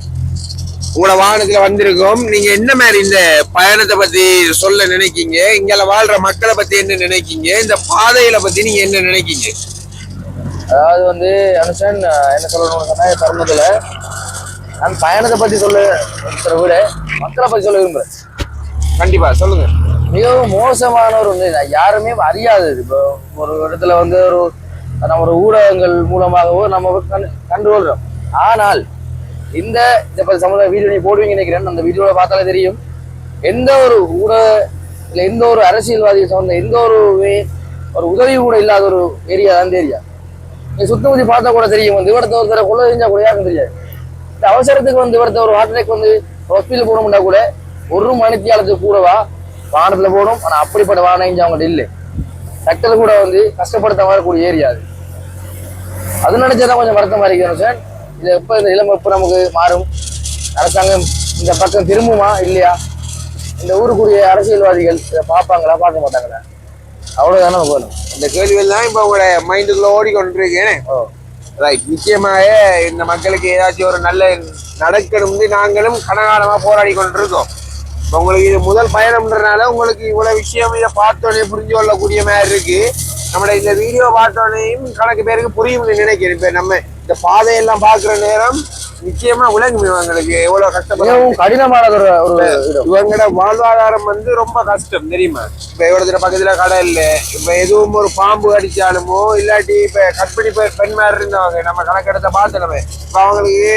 உங்களோட வாகனத்துல வந்திருக்கோம். நீங்க என்ன மாதிரி இந்த பயணத்தை பத்தி சொல்ல நினைக்கீங்க? இங்க வாழ்ற மக்களை பத்தி என்ன நினைக்கீங்க? இந்த பாதையில பத்தி நீங்க என்ன நினைக்கீங்க? அதாவது வந்து அனுஷன் என்ன சொல்லணும்னு சொன்னா தருணத்துல நான் பயணத்தை பத்தி சொல்ல விட மக்களை பத்தி சொல்ல விரும்புறேன். கண்டிப்பா சொல்லுங்க. மிகவும் மோசமான ஒரு யாருமே அறியாதது. இப்போ ஒரு இடத்துல வந்து நம்ம ஒரு ஊடகங்கள் மூலமாகவோ நம்ம கண்டுகொள்றோம். ஆனால் இந்த சமுதாய வீடியோ நீ போடுவீங்க நினைக்கிறேன். அந்த வீடியோவை பார்த்தாலே தெரியும், எந்த ஒரு ஊடக இல்லை எந்த ஒரு அரசியல்வாதியை சார்ந்த எந்த ஒரு உதவி கூட இல்லாத ஒரு ஏரியா தான் ஏரியா. நீ சுத்தமுதி பார்த்தா கூட தெரியும், வந்து இவரத்தை ஒருத்தர கொள்ள தெரிஞ்சா கூட யாருக்கும் தெரியாது. இந்த அவசரத்துக்கு வந்து இவரத்த ஒரு ஹார்ட் அட்டாக் வந்து ஹாஸ்பிட்டல் போகணும்னா கூட ஒரு மணித்தியாலத்துக்கு கூடவா வாகனத்துல போகணும். ஆனால் அப்படிப்பட்ட வாகனம் இங்கே அவங்கள்ட்ட இல்லை. சட்டத்தில் கூட வந்து கஷ்டப்படுத்த வரக்கூடிய ஏரியா அது நினைச்சதான் கொஞ்சம் வருத்தமா இருக்கணும் சார். இது எப்போ இந்த நிலைமை எப்போ நமக்கு மாறும்? அரசாங்கம் இந்த பக்கம் திரும்புமா இல்லையா? இந்த ஊருக்குரிய அரசியல்வாதிகள் இதை பார்ப்பாங்களா பார்க்க மாட்டாங்களா? அவ்வளோதானே நமக்கு வரும். இந்த கேள்விகள் தான் இப்போ உங்களோட மைண்டுக்குள்ள ஓடிக்கொண்டிருக்கேன். ரைட், நிச்சயமாக இந்த மக்களுக்கு ஏதாச்சும் ஒரு நல்ல நடக்கணும்னு நாங்களும் கனகாலமாக போராடி கொண்டிருக்கோம். இப்போ உங்களுக்கு இது முதல் பயணம்ன்றனால உங்களுக்கு இவ்வளோ விஷயம் இதை பார்த்தோன்னே புரிஞ்சு கொள்ளக்கூடிய மாதிரி இருக்கு. நம்மளோட இந்த வீடியோ பார்த்தோன்னையும் கணக்கு பேருக்கு புரியும்னு நினைக்கிறேன். இப்போ நம்ம இந்த பாதையெல்லாம் பார்க்குற நேரம் நிச்சயமா விளங்கும் இவங்களுக்கு எவ்வளவு கஷ்டப்படும். கடினமான இவங்களோட வாழ்வாதாரம் வந்து ரொம்ப கஷ்டம் தெரியுமா? இப்ப எவ்வளவு பக்கத்துல கடை இல்லை. இப்ப எதுவும் ஒரு பாம்பு அடிச்சாலுமோ இல்லாட்டி இப்ப கற்பிணி பெண் மாதிரி இருந்தவங்க நம்ம கணக்கெடுத்த பார்த்தோமே, இப்ப அவங்களுக்கு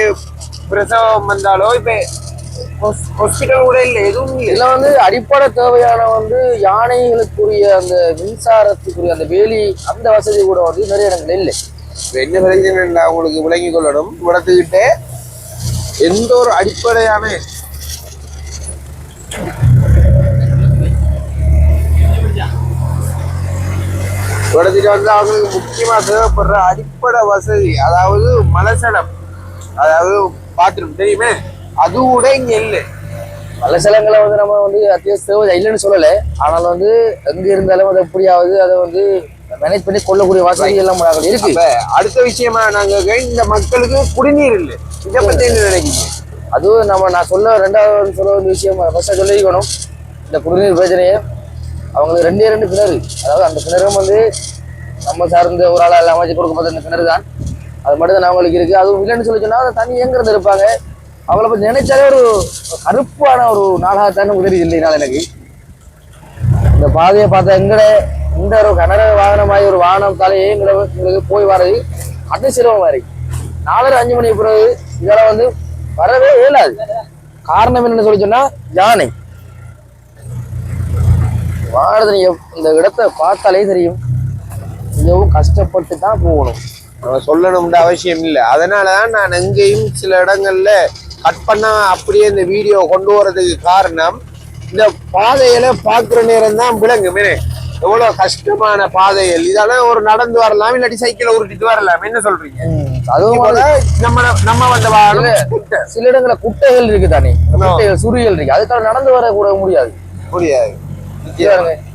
பிரசவம் வந்தாலோ இப்ப ஹாஸ்பிட்டல் கூட இல்லை, எதுவும் இல்லை. இதுல வந்து அடிப்படை தேவையான வந்து யானைகளுக்குரிய அந்த மின்சாரத்துக்குரிய அந்த வேலி அந்த வசதி கூட வந்து நிறைய இடங்கள் இல்லை. என்ன பிரச்சனை உங்களுக்கு விளங்கி கொள்ளணும். இடத்துக்கிட்ட எந்த ஒரு அடிப்படையான இடத்துக்கு வந்து அவங்களுக்கு முக்கியமா தேவைப்படுற அடிப்படை வசதி, அதாவது மலசலம், அதாவது பாத்ரூம் தெரியுமே, அது கூட இங்க இல்லை. மலசலங்களை வந்து நம்ம வந்து அத்தியாவசிய தேவை இல்லைன்னு சொல்லலை. ஆனாலும் வந்து எங்க இருந்தாலும் அது எப்படியாவது அதை வந்து மேனேஜ் பண்ணி கொள்ளக்கூடிய வசதி எல்லாம் இருக்கு. அடுத்த விஷயமா நாங்க இந்த மக்களுக்கு குடிநீர் இல்லை. இதை பத்தி என்ன நினைக்கிறீங்க? அதுவும் நான் சொல்ல ரெண்டாவது சொல்ல வேண்டிய விஷயம் ஃபர்ஸ்ட் சொல்லிக்கணும். இந்த குடிநீர் பிரச்சனையை அவங்களுக்கு ரெண்டு கிணறு, அதாவது அந்த கிணறும் வந்து நம்ம சார்ந்த ஒரு ஆளால் அமைச்சு கொடுக்கப்பட்ட இந்த கிணறு தான். அது மட்டும் தான் அவங்களுக்கு இருக்கு. அதுவும் இல்லைன்னு சொல்லி சொன்னா அதை தண்ணி எங்கிறது இருப்பாங்க. அவங்கள பத்தி நினைச்சாலே ஒரு கருப்பான ஒரு நாளாகத்தான் உதவி இல்லைனால எனக்கு இந்த பாதையை பார்த்தா இந்த ஒரு கனர வாகனமாய் ஒரு வாகனம் தலையே எங்களுக்கு போய் வர்றது அது சிரமமா இருக்கு. 4:05 மணிக்கு பிறகு இதெல்லாம் வந்து வரவே இயலாது. காரணம் என்னன்னு சொல்லி சொன்னா யானை வாகனத்தை நீங்க இந்த இடத்தை பார்த்தாலே தெரியும், மிகவும் கஷ்டப்பட்டு தான் போகணும். சொல்லணும்னு அவசியம் இல்லை. அதனாலதான் நான் எங்கேயும் சில இடங்கள்ல கட் பண்ணா அப்படியே இந்த வீடியோ கொண்டு வரதுக்கு காரணம், இந்த பாதையில பாக்குற நேரம் தான் விளங்குமே எவ்வளவு கஷ்டமான பாதைகள். இதெல்லாம் ஒரு நடந்து வரலாம், இல்லாட்டி சைக்கிளை உருட்டிட்டு வரலாம். என்ன சொல்றீங்க? அதுவும் நம்ம வந்த சில இடங்கள்ல குட்டைகள் இருக்கு தானே, குட்டைகள் சுரிகள் இருக்கு, அதுக்காக நடந்து வர கூட முடியாது.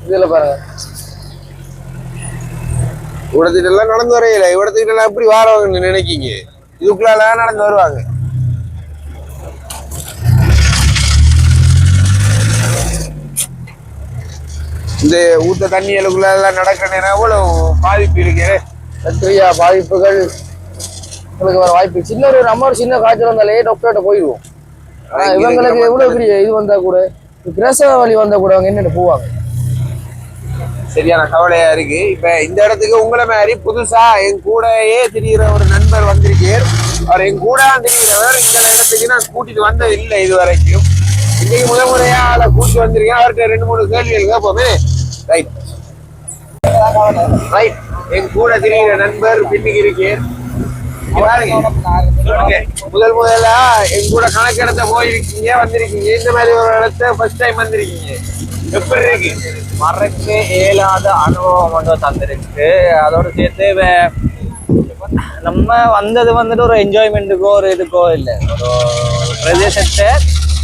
இதுல பாருங்க, இவ்வளத்துக்கு எல்லாம் நடந்து வரையில, இவ்வளத்துக்கு எல்லாம் எப்படி வாரவங்கன்னு நினைக்கீங்க? இதுக்குள்ள நடந்து வருவாங்க. இந்த ஊத்த தண்ணிகளுக்குள்ள எல்லாம் நடக்கிற நேரம் எவ்வளவு பாதிப்பு இருக்கு. பாதிப்புகள் உங்களுக்கு வர வாய்ப்பு சின்ன நம்ம ஒரு சின்ன காய்ச்சல் வந்தாலே டாக்டர்கிட்ட போயிடுவோம். ஆனா இவங்களுக்கு எவ்வளவு பெரிய இது வந்தா கூட பிரசவ வலி வந்தா கூட அவங்க என்னென்ன போவாங்க. சரியான கவலையா இருக்கு. இப்ப இந்த இடத்துக்கு உங்களை மாதிரி புதுசா என் கூடயே திரிகிற ஒரு நண்பர் வந்திருக்கார். அவர் என் கூட திரிகிறவர் இந்த இடத்துக்கு நான் கூட்டிட்டு வந்தது இல்லை இது வரைக்கும். இன்னைக்கு முறையா ஆளை கூட்டிட்டு வந்திருக்கேன். அவர்கிட்ட 2-3 கேள்விகள் கேட்போமே. ரைட் ரைட் என் கூட திரிகிற நண்பர் பின்னுக்கு இருக்கேன். முதலா என் கூட கணக்கெடுத்த போயிருக்கீங்க, வந்திருக்கீங்க. இந்த மாதிரி ஒரு இடத்த ஃபர்ஸ்ட் டைம் வந்திருக்கீங்க. எப்படி இருக்கு? மறக்க இயலாத அனுபவம் வந்து தந்திருக்கு. அதோட சேர்த்து நம்ம வந்தது வந்துட்டு ஒரு என்ஜாய்மெண்ட்டுக்கோ ஒரு இதுக்கோ இல்லை, ஒரு பிரதேசத்தை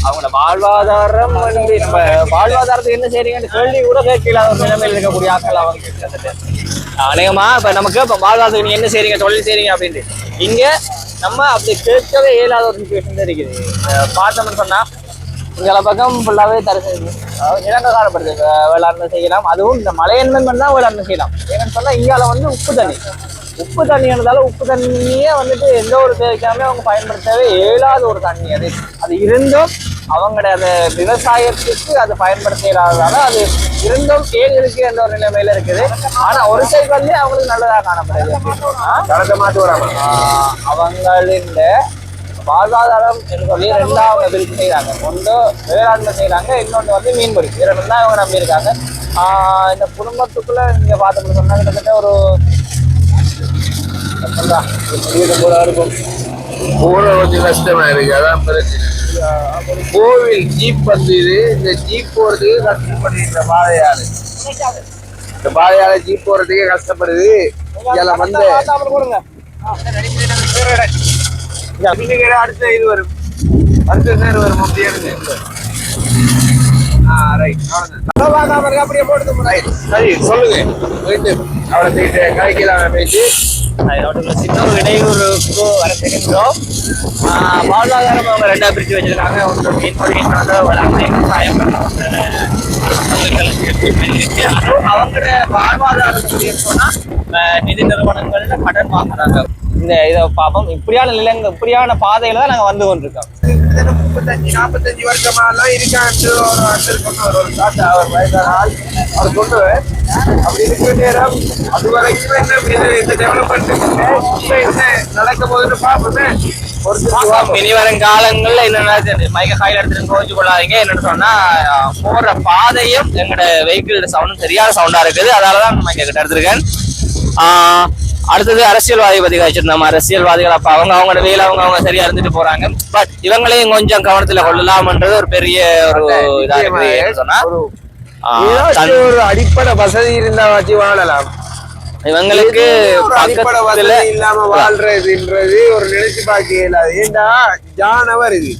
அவங்களோட வாழ்வாதாரம் வந்து நம்ம வாழ்வாதாரத்துக்கு என்ன செய்றீங்கன்னு கேள்வி கூட கேட்கல ஒரு நிலைமையில் இருக்கக்கூடிய ஆட்கள் அவங்க கிட்டத்தட்ட அநேகமா இப்ப நமக்கு இப்ப வாழ்வாதாரத்துக்கு நீங்க என்ன செய்றீங்க, தொழில் செய்றீங்க அப்படின்ட்டு இங்க நம்ம அப்படி கேட்கவே இயலாத ஒரு சுச்சுவேஷன் தான் இருக்குது. பார்த்தோம்னு சொன்னா இங்கே பக்கம் ஃபுல்லாகவே நிலங்க காணப்படுது. வேளாண்மை செய்யலாம், அதுவும் இந்த மலையன்மை தான் வேளாண்மை செய்யலாம். ஏன்னு சொன்னால் இங்கால வந்து உப்பு தண்ணி இருந்தாலும் உப்பு தண்ணியே வந்துட்டு எந்த ஒரு தேவைக்காமே அவங்க பயன்படுத்தவே இயலாத ஒரு தண்ணி. அது இருந்தும் அவங்களோட அந்த விவசாயத்துக்கு அது பயன்படுத்த இயலாததால அது இருந்தும் ஏன் இருக்கு என்ற ஒரு நிலைமையில இருக்குது. ஆனா ஒரு சைடு வந்து அவங்களுக்கு நல்லதாக காணப்படுது. அவங்களின் வாழ்வாதாரம் என்று சொல்லி 2வது பிரிவு செய்யறாங்க. ஒன்று வேளாண்மை செய்யறாங்க, இன்னொன்று வந்து மீன்பிடி. இதை தான் அவங்க நம்பி இருக்காங்க. இந்த குடும்பத்துக்குள்ள நீங்க பார்த்தோம்னு சொன்னா கிட்டத்தட்ட ஒரு இருக்கும். கொஞ்சம் கஷ்டமா இருக்கு, அதான் பிரச்சனை. கோவில் ஜீப் வந்து இந்த ஜீப் போறதுக்கு கஷ்டப்படுகிற பாதையாளு, இந்த பாதையால ஜீப் போறதுக்கே கஷ்டப்படுது. இதெல்லாம் வந்து அடுத்த இது வரும், அடுத்த நேரம் வரும். அப்படியே அப்படியே போட்டு சரி சொல்லுங்க. அவளை போயிட்டு கலைக்கலாம் பேசி சின்ன ஒரு இடையூறுக்கு வர தெரிஞ்சோம். வாழ்வாதாரம் அவங்க 2ஆ பிரிச்சு வச்சிருக்காங்க. ஒன்று மீன்பிடி, இன்னொன்று வேளாண்மை விவசாயம். அவங்களோட வாழ்வாதாரத்துக்கு சொன்னா நிதி நிறுவனங்கள்ல கடன் வாங்குறாங்க. இந்த இதை பார்ப்போம். இப்படியான நிலங்கள் இப்படியான பாதையில தான் நாங்க வந்து கொண்டிருக்கோம். 35-45 வருஷமாலாம் இருக்கான்னு ஒரு அண்ணர் சொன்னார். ஒரு தாத்தா, அவர் வயதான ஆள், அவர் சொல்லுவார். அப்படி இருக்கிற நேரம் அது வரைக்கும் என்ன இந்த டெவலப்மெண்ட் என்ன நடக்க போகுதுன்னு பார்ப்போமே. இனி வரும் காலங்கள்ல என்னன்னா மைக்க கையில எடுத்துட்டு கோச்சு கொள்ளாதீங்க. என்னன்னு சொன்னா போற பாதையும் எங்களோட வெஹிக்கிள் சவுண்டும் சரியான சவுண்டா இருக்குது. அதனாலதான் நம்ம இங்க கிட்ட எடுத்திருக்கேன். அடுத்தது அரசியல்வாதி பத்தி வச்சிருந்தோம். அரசியல்வாதிகள் அப்ப அவங்களோட வேலை அவங்க சரியா இருந்துட்டு போறாங்க. பட் இவங்களையும் கொஞ்சம் கவனத்துல கொள்ளலாம்ன்றது ஒரு பெரிய ஒரு இதா இருக்கு. சொன்னா ஒரு அடிப்படை வசதி இருந்தா வச்சு வாழலாம். இவங்களுக்கு அடிப்படை வசதி இல்லாம வாழ்றதுன்றது ஒரு நினைச்சு பார்க்க இயலாது. ஏண்டா ஜானை வருது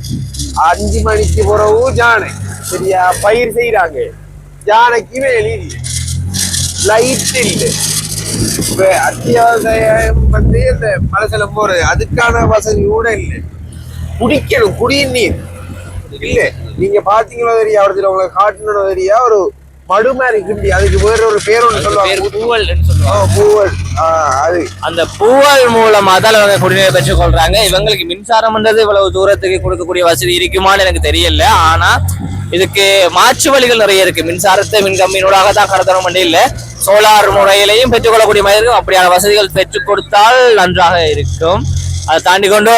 5 மணிக்கு பிறகு ஜானை சரியா பயிர் செய்யறாங்க. ஜானைக்கு வேலி இல்லை, லைட் இல்லை. இப்ப அத்தியாவசியம் வந்து இந்த மலைசலம் போறது அதுக்கான வசதி கூட இல்லை. குடிக்கணும், குடிநீர் இல்ல. நீங்க பாத்தீங்களோ தெரியா, அவரத்துல உங்களுக்கு காட்டுனோ தெரியா, ஒரு மடு மாதிரி கிண்டி, அதுக்கு வேற ஒரு பேர் ஒன்று சொல்லுவாங்க, பூவல். அது அந்த பூவல் மூலமா தான் இவங்க குடிநீர் பெற்றுக் கொள்றாங்க. இவங்களுக்கு மின்சாரம்ன்றது இவ்வளவு தூரத்துக்கு கொடுக்கக்கூடிய வசதி இருக்குமான்னு எனக்கு தெரியல. ஆனா இதுக்கு மாற்று வழிகள் நிறைய இருக்கு. மின்சாரத்தை மின்கம்பினூடாக தான் கடத்தணும் இல்ல, சோலார் முறையிலையும் பெற்றுக்கொள்ளக்கூடிய மாதிரி இருக்கும். அப்படியான வசதிகள் பெற்றுக் கொடுத்தால் நன்றாக இருக்கும். அதை தாண்டி கொண்டு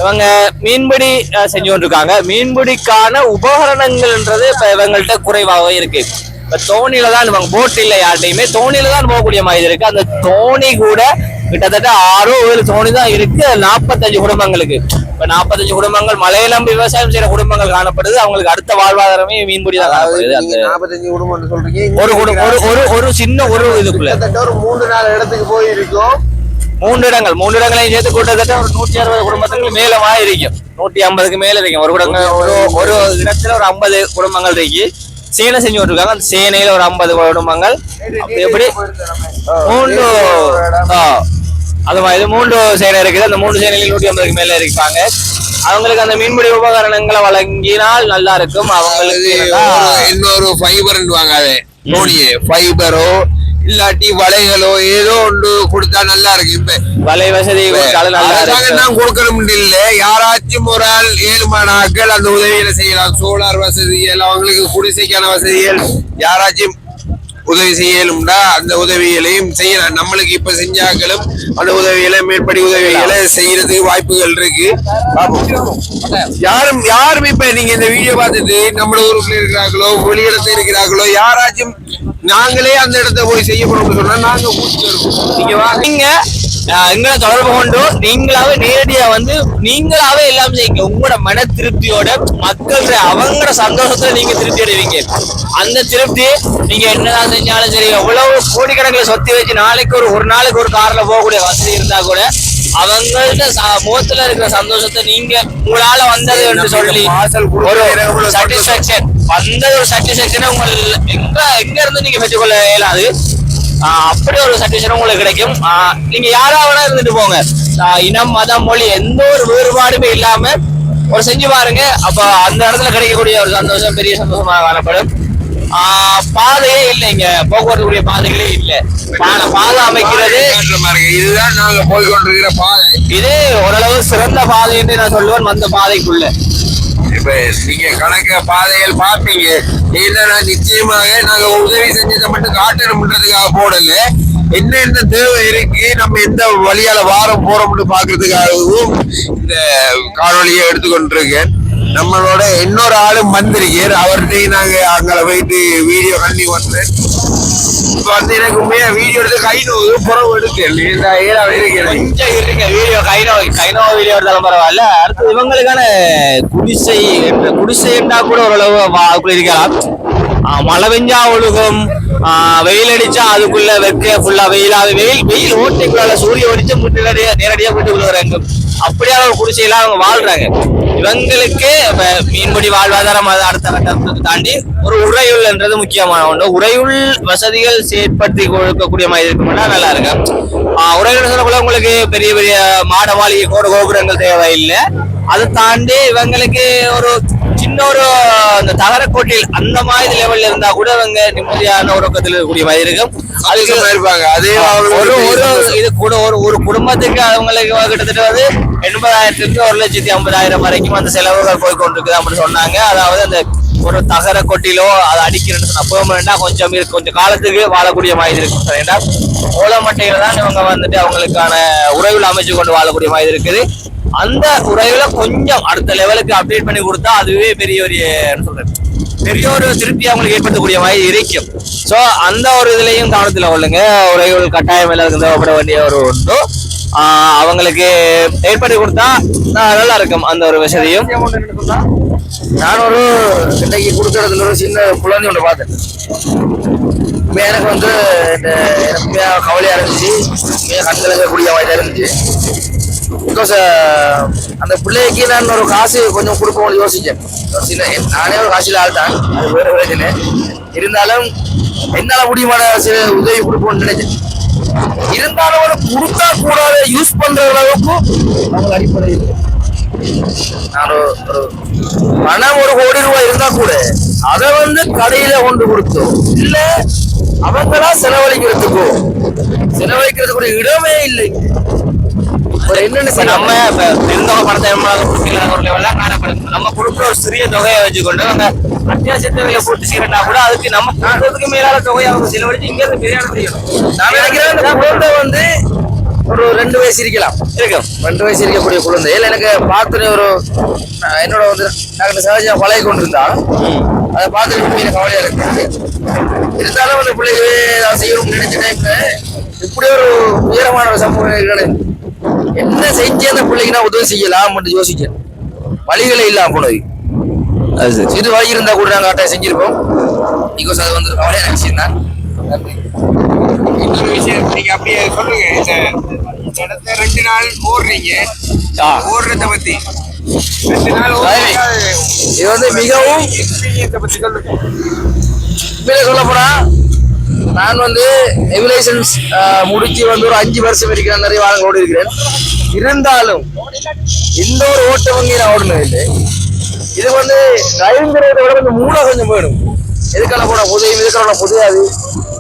இவங்க மீன்பிடி செஞ்சு கொண்டிருக்காங்க. மீன்பிடிக்கான உபகரணங்கள்ன்றது இப்ப இவங்கள்ட்ட குறைவாகவே இருக்கு. இப்ப தோணியில தான் இவங்க, போட் இல்லை யார்ட்டையுமே, தோணியில தான் போகக்கூடிய மாதிரி இருக்கு. அந்த தோணி கூட கிட்டத்தட்ட 6-7 தோணி தான் இருக்கு. 45 குடும்பங்களுக்கு. இப்ப 45 குடும்பங்கள் மலையை நம்பி விவசாயம் செய்யற குடும்பங்கள் காணப்படுது. அவங்களுக்கு அடுத்த வாழ்வாதாரமே மீன்பிடி தான் காணப்படுது. 45 குடும்பம் சொல்றீங்க. ஒரு சின்ன ஒரு இதுக்குள்ள ஒரு 3-4 இடத்துக்கு போயிருக்கோம். 3 இடங்களையும் சேர்த்து கூட்டத்தட்ட ஒரு 160 குடும்பத்துக்கு மேலமா இருக்கும். 150க்கு மேல இருக்கும். ஒரு இடத்துல ஒரு 50 குடும்பங்கள் இருக்கு. சேனை செஞ்சு விட்டுருக்காங்க. அந்த சேனையில ஒரு 50 குடும்பங்கள். எப்படி 3 அது மாதிரி 3 சேனை இருக்குது. அந்த 3 சேனையில 150க்கு மேல இருக்காங்க. அவங்களுக்கு அந்த மீன்பிடி உபகரணங்களை வழங்கினால் நல்லா இருக்கும். அவங்களுக்கு இன்னொரு ஃபைபர் வாங்காது, ஃபைபரோ இல்லாட்டி வலைகளோ ஏதோ ஒன்று கொடுத்தா நல்லா இருக்கு. இப்ப வலை வசதி அரசாங்கம் கொடுக்கணும் இல்ல, யாராச்சும் ஒரு ஆள் 7 ஆட்கள் அந்த உதவிகளை செய்யலாம். சோலார் வசதிகள், அவங்களுக்கு குடிசைக்கான வசதிகள் யாராச்சும் உதவி செய்யலும்டா அந்த உதவிகளையும் செய்யலாம். நம்மளுக்கு இப்ப செஞ்சாக்களும் அந்த உதவிகளை மேற்படி உதவிகளை செய்யறதுக்கு வாய்ப்புகள் இருக்கு. யாரும் இப்ப நீங்க இந்த வீடியோ பார்த்துட்டு நம்ம ஊருக்குள்ள இருக்கிறார்களோ வெளியிடத்துல இருக்கிறார்களோ யாராச்சும் நாங்களே அந்த இடத்த போய் செய்ய போறோம்னு சொன்னா நாங்க கூட்டிட்டு இருக்கோம். நீங்க வாங்க, எங்களை தொடர்பு கொண்டு நீங்களாவே நேரடியா வந்து நீங்களாவே எல்லாம் செய்யுங்க. உங்களோட மன திருப்தியோட மக்கள் அவங்களோட சந்தோஷத்துல நீங்க திருப்தி அடைவீங்க. அந்த திருப்தி நீங்க என்னதான் செஞ்சாலும் சரி, எவ்வளவு கோடிக்கணக்கில் சொத்து வச்சு நாளைக்கு ஒரு நாளைக்கு ஒரு கார்ல போகக்கூடிய வசதி இருந்தா கூட அவங்கள்ட்ட முகத்துல இருக்கிற சந்தோஷத்தை நீங்க உங்களால வந்தது என்று சொல்லி ஒரு சாட்டிஸ்பாக்சன் வந்தது, ஒரு சாட்டிஸ்பாக்சனை உங்க எங்க இருந்து நீங்க பெற்றுக்கொள்ள இயலாது. அப்படி ஒரு சாட்டிஸ்பாக்சன் உங்களுக்கு கிடைக்கும். நீங்க யாராவது இருந்துட்டு போங்க, இனம் மதம் மொழி எந்த ஒரு வேறுபாடுமே இல்லாம ஒரு செஞ்சு பாருங்க. அப்ப அந்த இடத்துல கிடைக்கக்கூடிய ஒரு சந்தோஷம் பெரிய சந்தோஷமாக காணப்படும். பாதையே இல்லை, இங்க போக்குவரத்துக்குரிய பாதைகளே இல்லை. பாதை அமைக்கிறது இதுதான் நாங்க போய் கொண்டிருக்கிற பாதை. இது ஓரளவு சிறந்த பாதை என்று நான் சொல்லுவேன். அந்த பாதைக்குள்ள இப்ப நீங்க கணக்க பாதைகள் பார்ப்பீங்க. இல்லைன்னா நிச்சயமாக நாங்க உதவி செஞ்சதை மட்டும் காட்டணும்ன்றதுக்காக போடல, என்னென்ன தேவை இருக்கு, நம்ம எந்த வழியால வாரம் போறோம்னு பாக்குறதுக்காகவும் இந்த காணொலியை எடுத்துக்கொண்டிருக்கேன். நம்மளோட இன்னொரு ஆளும் வந்திருக்கார், அவர்கிட்டையும் நாங்க அங்கே போயிட்டு வீடியோ கண்டி வந்தேன். இப்ப வந்து எனக்கு உண்மையா வீடியோ எடுத்து கை நோவு புறவு எடுக்கல, கொஞ்சம் இருங்க. வீடியோ கைனோ வீடியோ எடுத்தாலும் பரவாயில்ல. அடுத்து இவங்களுக்கான குடிசை என்றா கூட ஓரளவு இருக்கலாம். மழை பெஞ்சா ஒழுகும், வெயில் அடிச்சா அதுக்குள்ள வெக்க ஃபுல்லா வெயிலாது, வெயில் ஓட்டைக்குள்ள சூரிய ஒடிச்சு முட்டு நேரடியா வீட்டுக்குள்ள வராங்க. அப்படியே ஒரு குடிசையெல்லாம் அவங்க வாழ்றாங்க. இவங்களுக்கு மீன்பிடி வாழ்வாதாரம் அடுத்த கட்டத்தை தாண்டி ஒரு உறையுள்ன்றது முக்கியமான ஒன்று. உறையுள் வசதிகள் ஏற்படுத்தி கொடுக்கக்கூடிய மாதிரி இருக்கும்னா நல்லா இருக்கு. உறையுள் சொல்லக்குள்ள உங்களுக்கு பெரிய பெரிய மாட மாளிகை கோபுரங்கள் தேவையில்லை. அதை தாண்டி இவங்களுக்கு ஒரு சின்ன ஒரு அந்த தகரக்கோட்டையில் அந்த மாதிரி லெவல்ல இருந்தா கூட இவங்க நிம்மதியான உறக்கத்தில் இருக்கக்கூடிய மாதிரி இருக்கும். அதுக்கு இருப்பாங்க. அதே இது கூட ஒரு குடும்பத்துக்கு அவங்களுக்கு கிட்டத்தட்ட வந்து 80,000 1,50,000 வரைக்கும் அந்த செலவுகள் போய் கொண்டிருக்குது அப்படின்னு சொன்னாங்க. அதாவது அந்த ஒரு தகர கொட்டிலோ அதை அடிக்கிறேன்னு பெர்மனண்டா கொஞ்சம் காலத்துக்கு வாழக்கூடிய மாதிரி இருக்கும். ஏன்னா ஓலமட்டையில தான் இவங்க வந்துட்டு அவங்களுக்கான உறவுகள் அமைச்சு கொண்டு வாழக்கூடிய மாதிரி இருக்குது. அந்த உறவுகளை கொஞ்சம் அடுத்த லெவலுக்கு அப்டேட் பண்ணி கொடுத்தா அதுவே பெரிய ஒரு திருப்தி அவங்களுக்கு ஏற்படுத்தக்கூடிய மாதிரி இருக்கும். ஸோ அந்த ஒரு இதுலையும் கவனத்தில் கொள்ளுங்க. உறவுகள் கட்டாயம் எல்லாருக்கும் தேவைப்பட வேண்டிய ஒரு ஒன்று அவங்களுக்கு ஏற்படுத்தி கொடுத்தா நல்லா இருக்கும். அந்த ஒரு வசதியும் நான் ஒரு இன்னைக்கு கொடுக்கறதுல ஒரு சின்ன குழந்தை ஒன்று பார்த்தேன். எனக்கு வந்து எனக்கு கவலையா இருந்துச்சு, கண்கலங்கக்கூடிய மாதிரி இருந்துச்சு. பிகாஸ் அந்த பிள்ளைக்கு நான் ஒரு காசு கொஞ்சம் கொடுப்போம்னு யோசிச்சேன். நானே ஒரு காசில் ஆள்தான், அது வேறு பிரச்சனை இருந்தாலும் என்னால முடியுமான சில உதவி கொடுப்போம்னு நினைச்சேன். இருந்தாலும் ஒரு கொடுத்தா கூடாத யூஸ் பண்ற அளவுக்கு அவங்க அடிப்படையில் நான் ஒரு பணம் 1 கோடி ரூபாய் இருந்தா கூட அதை வந்து கடையில கொண்டு கொடுத்தோம் இல்ல அவங்களா செலவழிக்கிறதுக்கு இடமே இல்லை. நம்ம இருந்தவங்க பணத்தை நம்ம கொடுக்குற ஒரு சிறிய தொகையை வச்சுக்கொண்டு அவங்க அத்தியாவசிய தேவையை பூர்த்தி செய்யறா கூட அதுக்கு நம்ம கொடுக்கறதுக்கு மேலான தொகையை அவங்க செலவழிச்சு இங்க இருந்து பிரயாணம் செய்யணும். நான் நினைக்கிறேன் குழந்தை வந்து ஒரு 2 வயசு இருக்கும் 2 வயசு இருக்கக்கூடிய குழந்தைகள் எனக்கு பார்த்துட்டு ஒரு என்னோட வந்து நாங்கள் சகஜமா பழகி கொண்டிருந்தா அதை பார்த்துட்டு கவலையா இருக்கு. இருந்தாலும் அந்த பிள்ளைக்கு ஏதாவது செய்யணும்னு நினைச்ச டைம்ல இப்படி ஒரு உயரமான ஒரு சமூகம் என்ன செஞ்சு அந்த பிள்ளைக்கு நான் உதவி செய்யலாம் யோசிச்சேன். வழிகளே இல்லாம போனது. அது சிறு வழி இருந்தா கூட நாங்கள் கட்டாயம் செஞ்சிருப்போம். பிகாஸ் அது வந்து கவலையான விஷயம் தான். இன்னொரு விஷயம் நீங்க அப்படியே சொல்லுங்க, இந்த இடத்துல 2 நாள் ஓடுறீங்க, ஓடுறத பத்தி 2 நாள் இது வந்து மிகவும் பத்தி சொல்லுங்க. சொல்ல போனா நான் வந்து எவிலேஷன்ஸ் முடிச்சு வந்து ஒரு 5 வருஷம் இருக்கிறேன், நிறைய வாரங்கள் ஓடி இருக்கிறேன். இருந்தாலும் இந்த ஒரு ஓட்ட வங்கி நான் ஓடுனது இல்லை. இது வந்து டிரைவிங் விட கொஞ்சம் மூளை கொஞ்சம் போயிடும். எதுக்கான போன புதையும் எதுக்கான புதையாது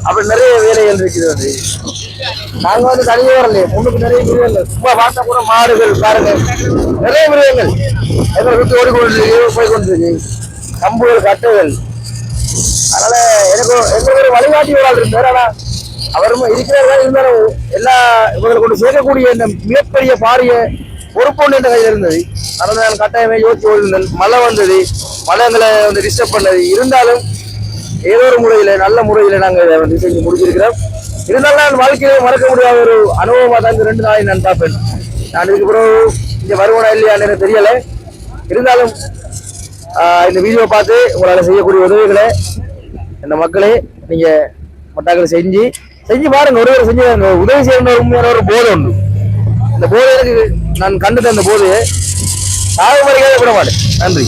அப்படி நிறைய வேலைகள் இருக்குது வந்து நாங்க வந்து தனியே வரலையே முன்னுக்கு நிறைய மிருகங்கள் சும்மா பார்த்தா கூட மாடுகள் பாருங்க நிறைய மிருகங்கள் எங்களை விட்டு ஓடிக்கொண்டிருக்கு போய் கொண்டிருக்கு கம்புகள் கட்டைகள் அதனால எனக்கு ஒரு வழிகாட்டி ஒரு ஆள் இருந்தார் ஆனா அவரும் இருக்கிறதா இருந்தாலும் எல்லா இவங்களை கொண்டு சேர்க்கக்கூடிய இந்த மிகப்பெரிய பாரிய பொறுப்பு ஒன்று என்ற கையில் இருந்தது அதனால நான் கட்டாயமே யோசிச்சு ஓடிருந்தேன் மழை வந்தது மழைங்களை வந்து டிஸ்டர்ப் பண்ணது இருந்தாலும் ஏதோ ஒரு முறையில நல்ல முறையில நாங்க இதை வந்து செஞ்சு முடிச்சிருக்கிறோம் இருந்தாலும் நான் வாழ்க்கையில மறக்க முடியாத ஒரு அனுபவமா தான் இந்த 2 நாளை நான் பார்ப்பேன் நான் இதுக்கு பிறகு இங்க வருவனா இல்லையான்னு எனக்கு தெரியல இருந்தாலும் இந்த வீடியோ பார்த்து உங்களால் செய்யக்கூடிய உதவிகளை இந்த மக்களே நீங்க மட்டாக்களை செஞ்சு பாருங்க ஒரு செஞ்சு உதவி செய்யணும் உண்மையான ஒரு போதை உண்டு இந்த போதை எனக்கு நான் கண்டுட்ட அந்த போதையை சாகு மறைக்காத விட மாட்டேன் நன்றி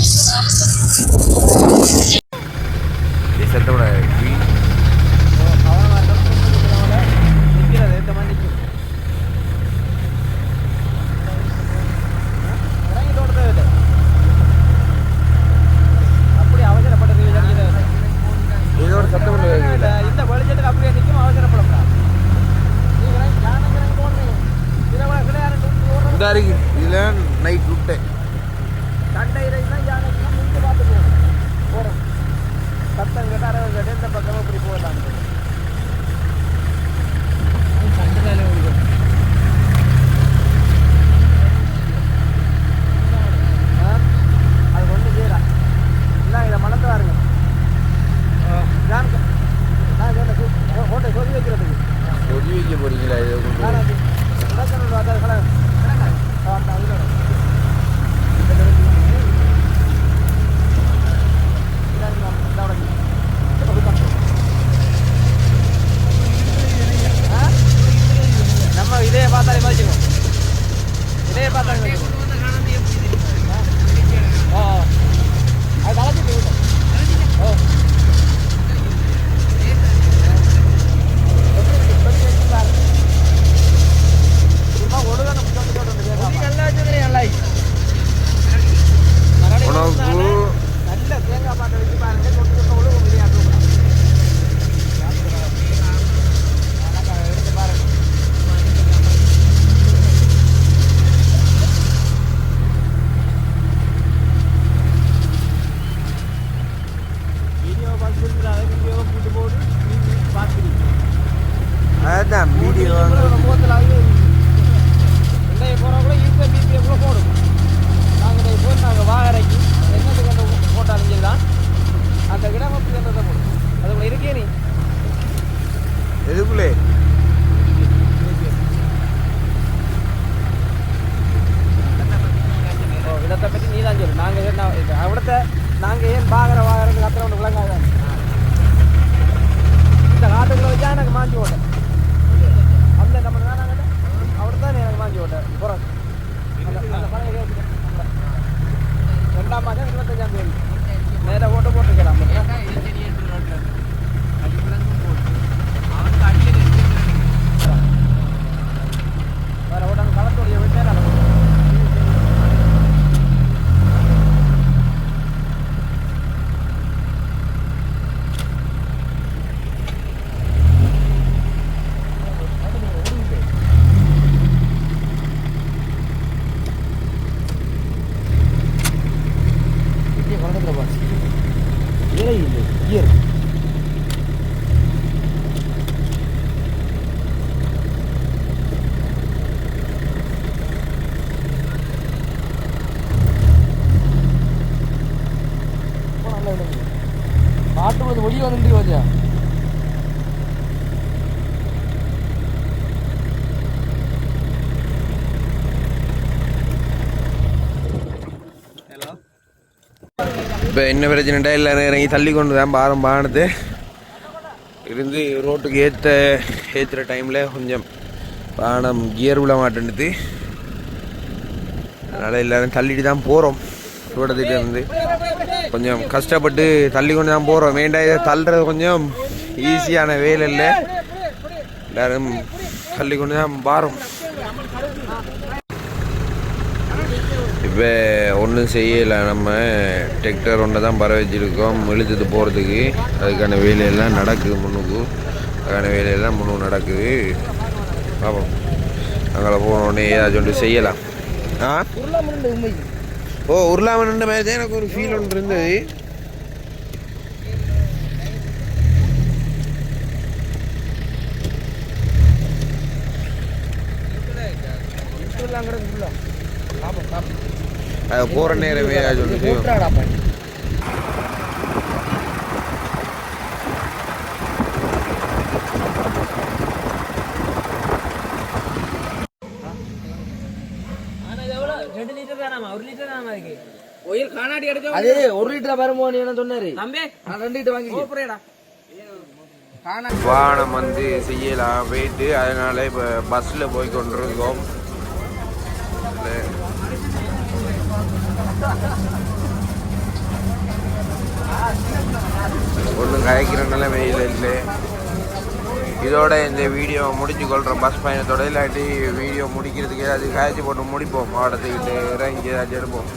இதுல நைட் விட்டேன் சத்தம் கேட்டால் இந்த பக்கமாக இப்படி போகலாம் அது ஒன்றும் செய்யலாம் இல்லை இதை மனத்தை பாருங்க ஹோட்டல் சொல்லி வைக்கிறதுக்கு சொல்லி வைக்க போறீங்களா இதை நம்ம இதே பார்த்தாலே மதிச்சுக்கோம் இதே பார்த்தாலே மதிச்சுக்கோம் அது கலச்சிட்டு ஓ நல்ல தேங்காய் பாட்டை வச்சு பாருங்க தொட்டு ஒழுங்கு விளையாட்டு எடுத்து பாருங்க வீடியோ பார்த்துருக்குறாங்க வீடியோவை கூட்டு போட்டு பார்த்துருக்கீங்க அதான் வீடியோ முகத்தில் இன்றைய போகிறவங்கள இந்த பிபியை கூட போடும் நாங்கள் போய் நாங்கள் வாகரைக்கு என்னது கொண்டு போட்டாலும் சரி தான் அந்த கிராமத்தில் என்னதை போடும் அதுக்குள்ள இருக்கே நீ எதுக்குள்ளே இடத்தை பற்றி நீ தான் சொல்லு நாங்கள் அவிடத்தை நாங்கள் ஏன் வாகரத்துக்கு அத்தனை ஒன்று விளங்காத இந்த காட்டுக்குள்ள வச்சா எனக்கு மாஞ்சி ஓட்டேன் அந்த நம்ம நாங்கள் அவர்தான் தான் எனக்கு மாஞ்சி ஓட்டேன் போகிறோம் அந்த பழைய 2ஆம் மாதம் 25ஆம் தேதி நேராக ஓட்டு போட்டுருக்கலாம் வேறு ஓட்டாங்க களத்துடைய விட்டே காட்டு வந்து ஒளி வந்துட்டு வச்சா இப்போ என்ன பிரச்சனைட்டா இல்லை இறங்கி தள்ளி கொண்டு தான் பானத்தை இருந்து ரோட்டுக்கு ஏற்றுற டைமில் கொஞ்சம் பானம் கியர் விட மாட்டேன்னுது அதனால் எல்லோரும் தள்ளிட்டு தான் போகிறோம் ரோட்டத்திட்ட இருந்து கொஞ்சம் கஷ்டப்பட்டு தள்ளி கொண்டு தான் போகிறோம் வேண்டாம் இதை தள்ளுறது கொஞ்சம் ஈஸியான வேலை இல்லை எல்லோரும் தள்ளி கொண்டு தான் பாரோம் இப்போ ஒன்றும் செய்யலை, நம்ம டிராக்டர் ஒன்று தான் பற வச்சுருக்கோம் இழுத்துட்டு போகிறதுக்கு. அதுக்கான வேலையெல்லாம் நடக்குது முன்னுக்கு, அதுக்கான வேலையெல்லாம் முன்னுக்கு நடக்குது. பார்ப்போம், அங்கே போனோடனே ஏதாச்சும் ஒன்று செய்யலாம். ஆ ஓ உருளாமன்ற மாதிரி தான் எனக்கு ஒரு ஃபீல் ஒன்று இருந்தது. அது போகிற நேரமே ஏதாச்சும் ஒன்று அது 1 லிட்டர் வரும்போது என்ன சொன்னாரு? 2 லிட்டர் வாங்கி வாகனம் வந்து செய்யலாம் போயிட்டு, அதனால இப்போ பஸ்ஸில் போய் கொண்டிருக்கோம். ஒன்றும் கலைக்கிற நிலைமையில் இல்லை. இதோட இந்த வீடியோ முடிச்சு கொள்கிறோம். பஸ் பயணத்தோட இல்லாட்டி வீடியோ முடிக்கிறதுக்கு ஏதாச்சும் காய்ச்சி போட்டு முடிப்போம். மாவட்டத்துக்கிட்ட இறங்கி ஏதாச்சும் எடுப்போம்.